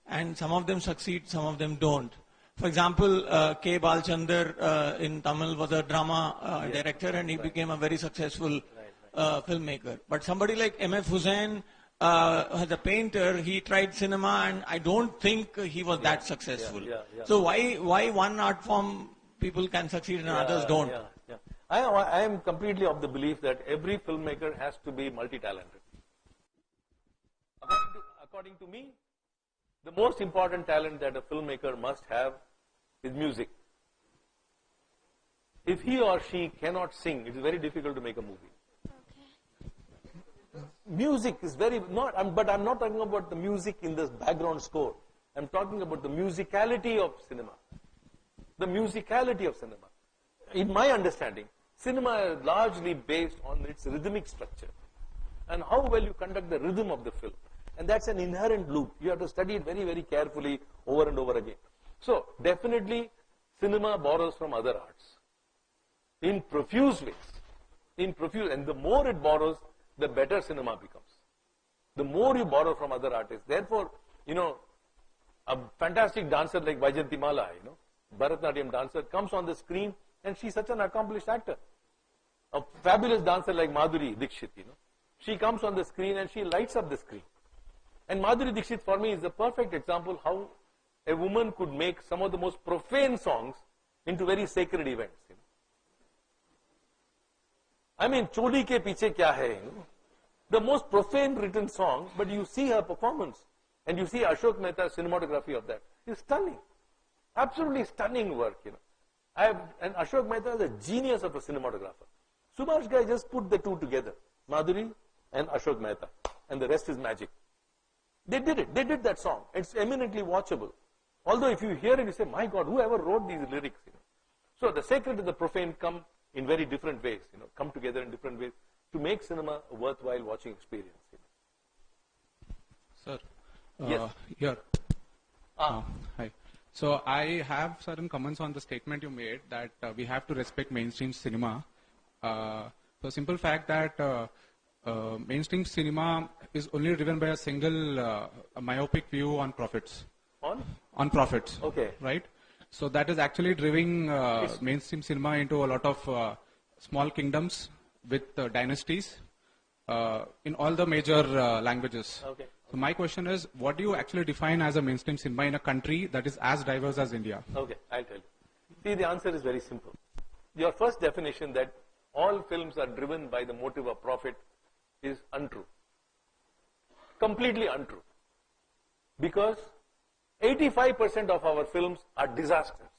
and some of them succeed, some of them don't. For example, K. Balchandar in Tamil was a drama director, and he became a very successful filmmaker. But somebody like M.F. Hussain, as a painter, he tried cinema, and I don't think he was that successful. So why one art form people can succeed and others don't? I am completely of the belief that every filmmaker has to be multi-talented. According to me, the most important talent that a filmmaker must have is music. If he or she cannot sing, it is very difficult to make a movie. Music is but I'm not talking about the music in this background score. I'm talking about the musicality of cinema. The musicality of cinema. In my understanding, cinema is largely based on its rhythmic structure and how well you conduct the rhythm of the film. And that's an inherent loop. You have to study it very, very carefully over and over again. So, definitely, cinema borrows from other arts in profuse ways. And the more it borrows, the better cinema becomes. The more you borrow from other artists. Therefore, a fantastic dancer like Vaijayantimala, Bharatanatyam dancer, comes on the screen and she's such an accomplished actor. A fabulous dancer like Madhuri Dixit, she comes on the screen and she lights up the screen. And Madhuri Dixit for me is the perfect example how a woman could make some of the most profane songs into very sacred events. I mean, Choli ke piche kya hai? The most profane written song, but you see her performance and you see Ashok Mehta's cinematography of that. It's stunning. Absolutely stunning work, and Ashok Mehta is a genius of a cinematographer. Subhash Ghai just put the two together, Madhuri and Ashok Mehta, and the rest is magic. They did it. They did that song. It's eminently watchable. Although if you hear it, you say, my God, whoever wrote these lyrics? So the sacred and the profane come in very different ways, come together in different ways to make cinema a worthwhile watching experience. Sir, yes. Here. Hi. So I have certain comments on the statement you made that we have to respect mainstream cinema. For simple fact that mainstream cinema is only driven by a single myopic view on profits. On profits. Okay. Right? So that is actually driving mainstream cinema into a lot of small kingdoms with dynasties in all the major languages. Okay. So my question is, what do you actually define as a mainstream cinema in a country that is as diverse as India? Okay, I'll tell you. See, the answer is very simple. Your first definition that all films are driven by the motive of profit is untrue. Completely untrue. Because 85% of our films are disasters.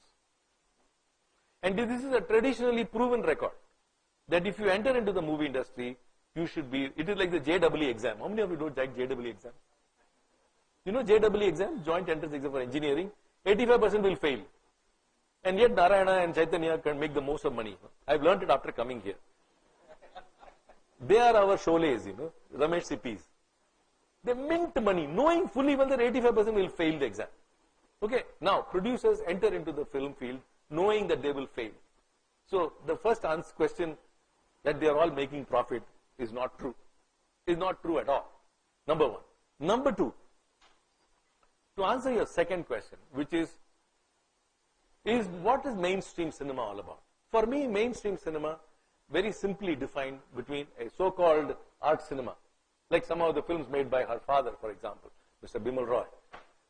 And this is a traditionally proven record that if you enter into the movie industry, you should be, it is like the JEE exam. How many of you know JEE exam? You know JEE exam, joint entrance exam for engineering, 85% will fail. And yet Narayana and Chaitanya can make the most of money. I've learned it after coming here. They are our Sholes, Ramesh Sippis. They mint money, knowing fully well that 85% will fail the exam. Okay, now producers enter into the film field knowing that they will fail. So the first question that they are all making profit is not true. Is not true at all. Number one. Number two, to answer your second question, which is what is mainstream cinema all about? For me, mainstream cinema, very simply defined between a so-called art cinema, like some of the films made by her father, for example, Mr. Bimal Roy.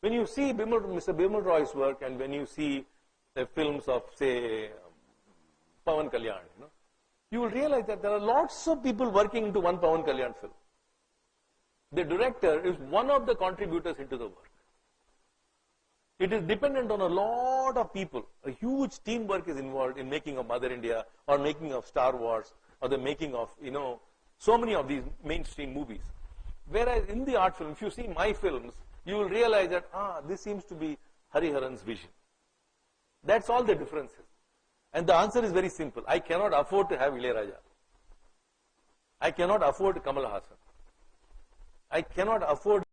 When you see Mr. Bimal Roy's work and when you see the films of, say, Pawan Kalyan, you will realize that there are lots of people working into one Pawan Kalyan film. The director is one of the contributors into the work. It is dependent on a lot of people. A huge teamwork is involved in making of Mother India or making of Star Wars or the making of, so many of these mainstream movies. Whereas in the art film, if you see my films, you will realize that, this seems to be Hariharan's vision. That's all the difference is. And the answer is very simple. I cannot afford to have Ilayaraja. I cannot afford Kamal Haasan. I cannot afford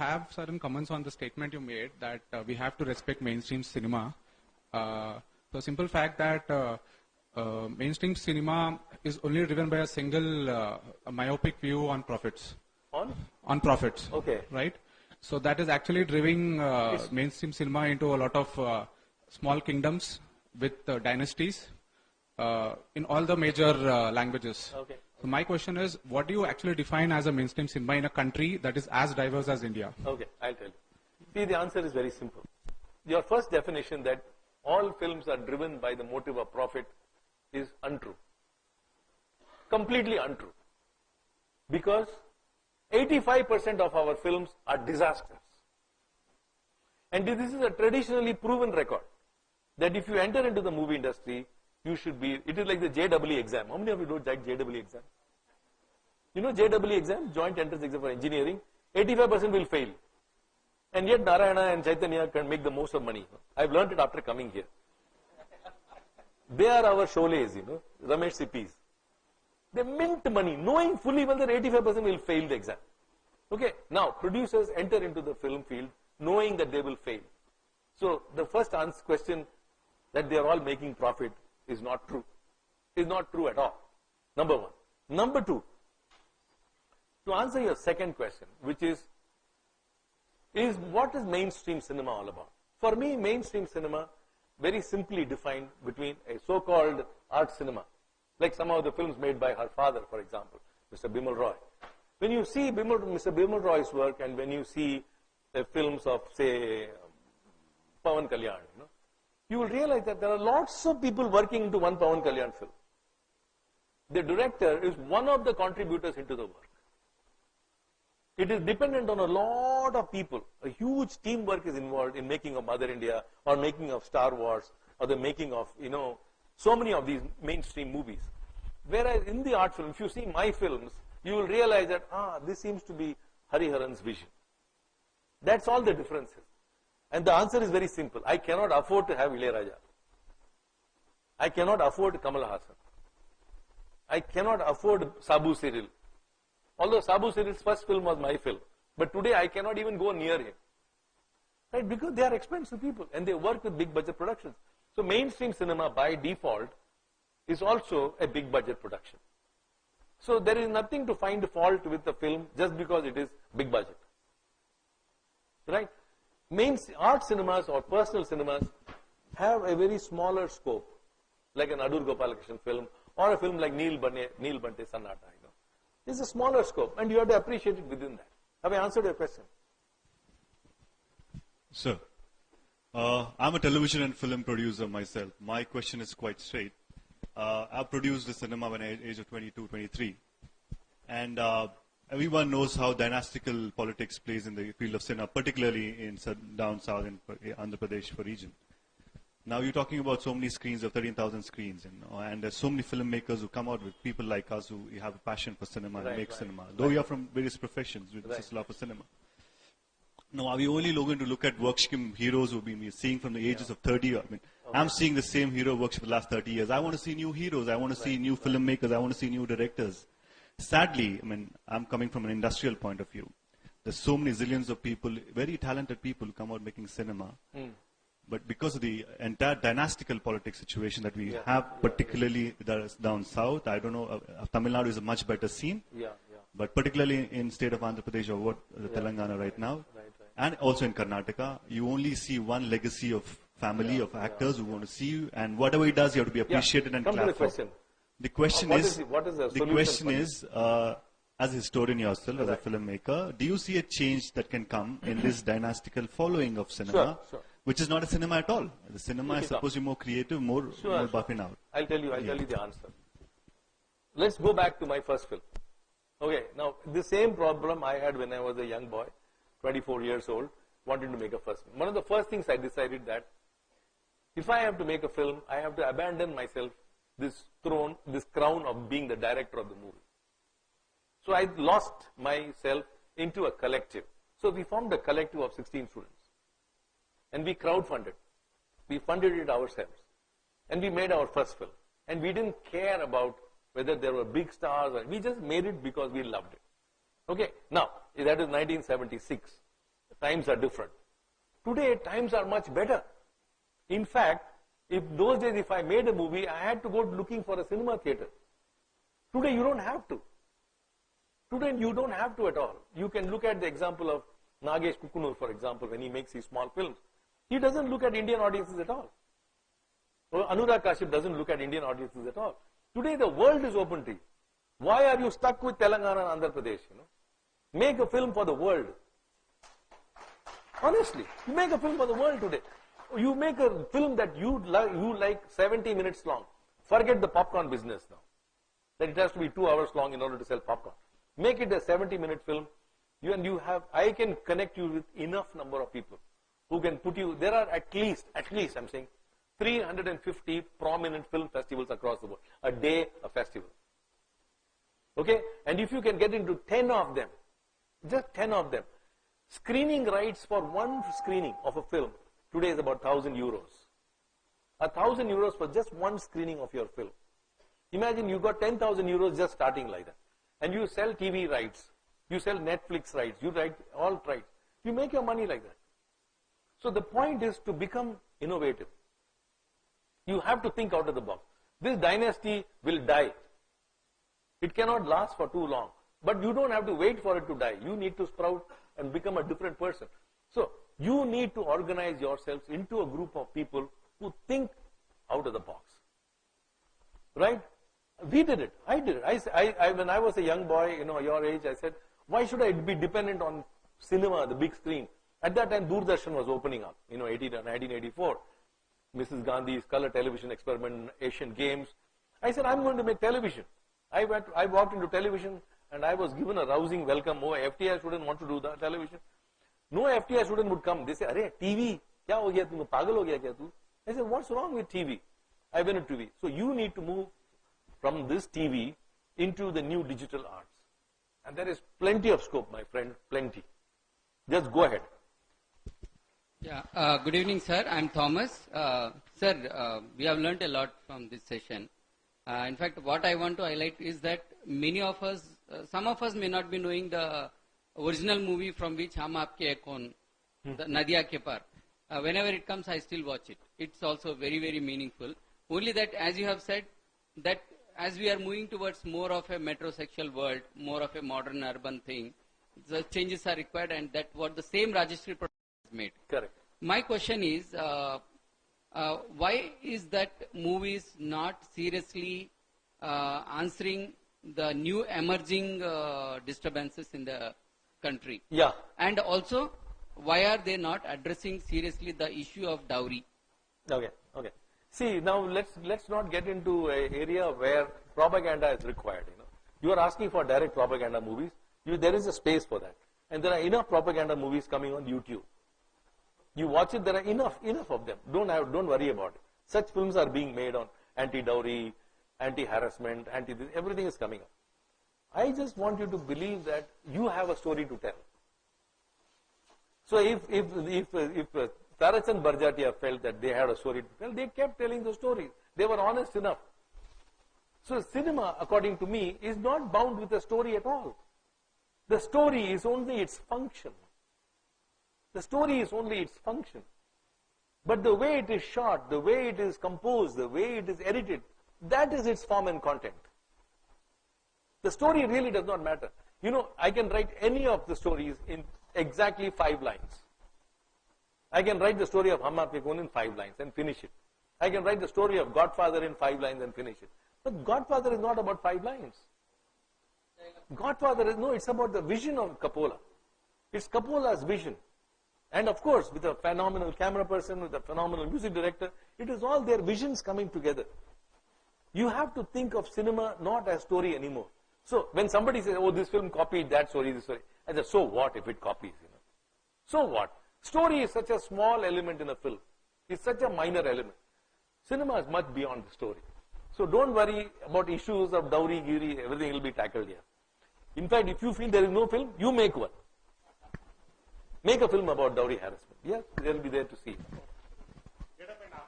Have certain comments on the statement you made that we have to respect mainstream cinema. The simple fact that mainstream cinema is only driven by a single myopic view on profits. On profits. Okay. Right? So that is actually driving mainstream cinema into a lot of small kingdoms with dynasties in all the major languages. Okay. So my question is, what do you actually define as a mainstream cinema in a country that is as diverse as India? Okay, I'll tell you. See, the answer is very simple. Your first definition that all films are driven by the motive of profit is untrue. Completely untrue. Because 85% of our films are disasters. And this is a traditionally proven record that if you enter into the movie industry, you should be, it is like the JEE exam. How many of you know JEE exam? You know JEE exam, joint entrance exam for engineering, 85% will fail. And yet Narayana and Chaitanya can make the most of money. I've learned it after coming here. They are our Sholes, Ramesh Sippis. They mint money, knowing fully well that 85% will fail the exam. Okay, now producers enter into the film field knowing that they will fail. So the first question that they are all making profit is not true. Is not true at all. Number one. Number two, to answer your second question, which is what is mainstream cinema all about? For me, mainstream cinema, very simply defined between a so-called art cinema, like some of the films made by her father, for example, Mr. Bimal Roy. When you see Mr. Bimal Roy's work and when you see the films of, say, Pawan Kalyan, you will realize that there are lots of people working into one Pawan Kalyan film. The director is one of the contributors into the work. It is dependent on a lot of people. A huge teamwork is involved in making of Mother India or making of Star Wars or the making of, so many of these mainstream movies. Whereas in the art film, if you see my films, you will realize that, this seems to be Hariharan's vision. That's all the difference is. And the answer is very simple. I cannot afford to have Ilayaraja. I cannot afford Kamal Haasan. I cannot afford Sabu Cyril. Although Sabu Cyril's first film was my film. But today I cannot even go near him. Right? Because they are expensive people and they work with big budget productions. So mainstream cinema by default is also a big budget production. So there is nothing to find fault with the film just because it is big budget. Right? Art cinemas or personal cinemas have a very smaller scope, like an Adur Gopalakrishnan film or a film like Neel Bante Sannata. It's a smaller scope and you have to appreciate it within that. Have I answered your question? Sir, I'm a television and film producer myself. My question is quite straight. I produced the cinema when I was age of 22, 23. And everyone knows how dynastical politics plays in the field of cinema, particularly in down south in Andhra Pradesh region. Now you're talking about so many screens, of 13,000 screens, and there's so many filmmakers who come out with people like us who have a passion for cinema and make cinema. Though we are from various professions, we just love for cinema. Now, are we only going to look at workshop heroes who've been seeing from the ages of 30? I'm seeing the same hero works for the last 30 years. I want to see new heroes. I want to see new filmmakers. I want to see new directors. Sadly, I'm coming from an industrial point of view. There's so many zillions of people, very talented people who come out making cinema. But because of the entire dynastical politics situation that we have, particularly down south, I don't know, Tamil Nadu is a much better scene. But particularly in state of Andhra Pradesh or Telangana right now, and also in Karnataka, you only see one legacy of family of actors who want to see you, and whatever he does, you have to be appreciated and clap for. The question is, as a historian yourself, as a filmmaker, do you see a change that can come in this dynastical following of cinema, which is not a cinema at all? The cinema is supposed to be more creative, more buffing out. I'll tell you the answer. Let's go back to my first film. Okay, now the same problem I had when I was a young boy, 24 years old, wanted to make a first film. One of the first things I decided that if I have to make a film, I have to abandon myself this crown of being the director of the movie. So I lost myself into a collective. So we formed a collective of 16 students. And we crowdfunded. We funded it ourselves. And we made our first film. And we didn't care about whether there were big stars. We just made it because we loved it. Okay, now, that is 1976. Times are different. Today, times are much better. In fact, those days, if I made a movie, I had to go looking for a cinema theater. Today, you don't have to. Today, you don't have to at all. You can look at the example of Nagesh Kukunur, for example, when he makes his small films. He doesn't look at Indian audiences at all. Or Anurag Kashyap doesn't look at Indian audiences at all. Today, the world is open to you. Why are you stuck with Telangana and Andhra Pradesh? Make a film for the world. Honestly, you make a film for the world today. You make a film that you like 70 minutes long. Forget the popcorn business now. That it has to be 2 hours long in order to sell popcorn. Make it a 70-minute film. I can connect you with enough number of people who can put you. There are at least I'm saying 350 prominent film festivals across the world. A day, a festival. Okay? And if you can get into 10 of them, just 10 of them, screening rights for one screening of a film today is about 1,000 euros. 1,000 euros for just one screening of your film. Imagine you got 10,000 euros just starting like that. And you sell TV rights. You sell Netflix rights. You write all rights. You make your money like that. So the point is to become innovative. You have to think out of the box. This dynasty will die. It cannot last for too long. But you don't have to wait for it to die. You need to sprout and become a different person. So you need to organize yourselves into a group of people who think out of the box. Right? We did it. I did it. When I was a young boy, your age, I said, why should I be dependent on cinema, the big screen? At that time, Doordarshan was opening up, 1984. Mrs. Gandhi's color television experiment, Asian Games. I said, I'm going to make television. I walked into television and I was given a rousing welcome. Oh, FTI student want to do the television. No FTI student would come. They say, Arey, TV, kya ho gaya tu? Pagal ho gaya kya tu? I said, what's wrong with TV? I went to TV. So you need to move from this TV into the new digital arts. And there is plenty of scope, my friend, plenty. Just go ahead. Yeah, good evening, sir. I'm Thomas. Sir, we have learned a lot from this session. In fact, what I want to highlight is that many of us, some of us may not be knowing the original movie from which Hum Aapke Ecole, the Nadia Ke Par. Whenever it comes, I still watch it. It's also very, very meaningful. Only that, as you have said, that as we are moving towards more of a metrosexual world, more of a modern urban thing, the changes are required, and that what the same Rajeshri made. Correct. My question is, why is that movies not seriously answering the new emerging disturbances in the country? Yeah. And also, why are they not addressing seriously the issue of dowry? Okay. See, now let's not get into an area where propaganda is required. You are asking for direct propaganda movies. There is a space for that, and there are enough propaganda movies coming on YouTube. You watch it, there are enough of them. Don't worry about it. Such films are being made on anti-dowry, anti-harassment, anti-this. Everything is coming up. I just want you to believe that you have a story to tell. So if Tarachand Barjatia felt that they had a story to tell, they kept telling the story. They were honest enough. So cinema, according to me, is not bound with a story at all. The story is only its function. The story is only its function. But the way it is shot, the way it is composed, the way it is edited, that is its form and content. The story really does not matter. I can write any of the stories in exactly 5 lines. I can write the story of Hum Aapke Ecole in 5 lines and finish it. I can write the story of Godfather in 5 lines and finish it. But Godfather is not about 5 lines. Godfather it's about the vision of Coppola. It's Coppola's vision. And of course, with a phenomenal camera person, with a phenomenal music director, it is all their visions coming together. You have to think of cinema not as story anymore. So when somebody says, oh, this film copied that story, this story, I say, so what if it copies? So what? Story is such a small element in a film. It's such a minor element. Cinema is much beyond the story. So don't worry about issues of dowry, giri, everything will be tackled here. In fact, if you feel there is no film, you make one. Make a film about dowry harassment. Yeah, they'll be there to see. Get up and ask.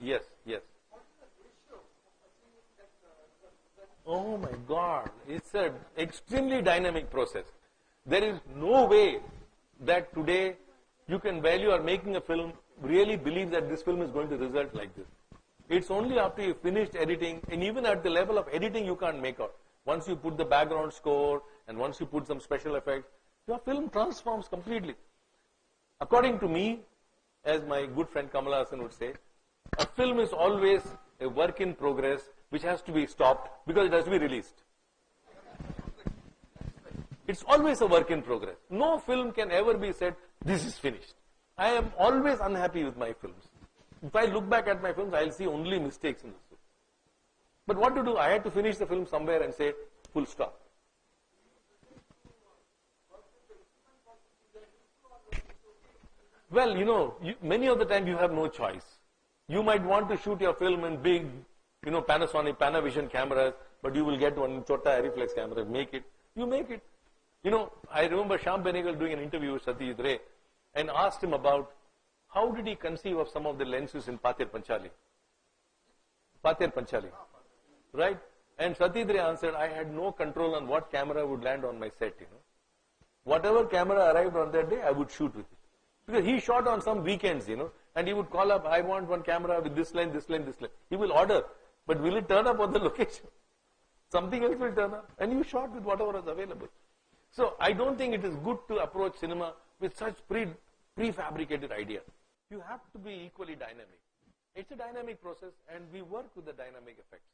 Yes. Oh my God, it's an extremely dynamic process. There is no way that today you can, while you are making a film, really believe that this film is going to result like this. It's only after you finished editing, and even at the level of editing you can't make out. Once you put the background score, and once you put some special effects, your film transforms completely. According to me, as my good friend Kamala Hassan would say, a film is always a work in progress which has to be stopped because it has to be released. It's always a work in progress. No film can ever be said, this is finished. I am always unhappy with my films. If I look back at my films, I'll see only mistakes in this film. But what to do? I had to finish the film somewhere and say, full stop. Well, many of the time you have no choice. You might want to shoot your film in big, Panasonic, Panavision cameras, but you will get one Chota reflex camera, make it. You make it. I remember Shyam Benegal doing an interview with Satyajit Ray and asked him about how did he conceive of some of the lenses in Patir Panchali. Right? And Satyajit Ray answered, I had no control on what camera would land on my set. Whatever camera arrived on that day, I would shoot with it. Because he shot on some weekends, and he would call up, I want one camera with this lens, this lens, this lens. He will order But will it turn up on the location? Something else will turn up. And you shot with whatever was available. So I don't think it is good to approach cinema with such prefabricated ideas. You have to be equally dynamic. It's a dynamic process, and we work with the dynamic effects.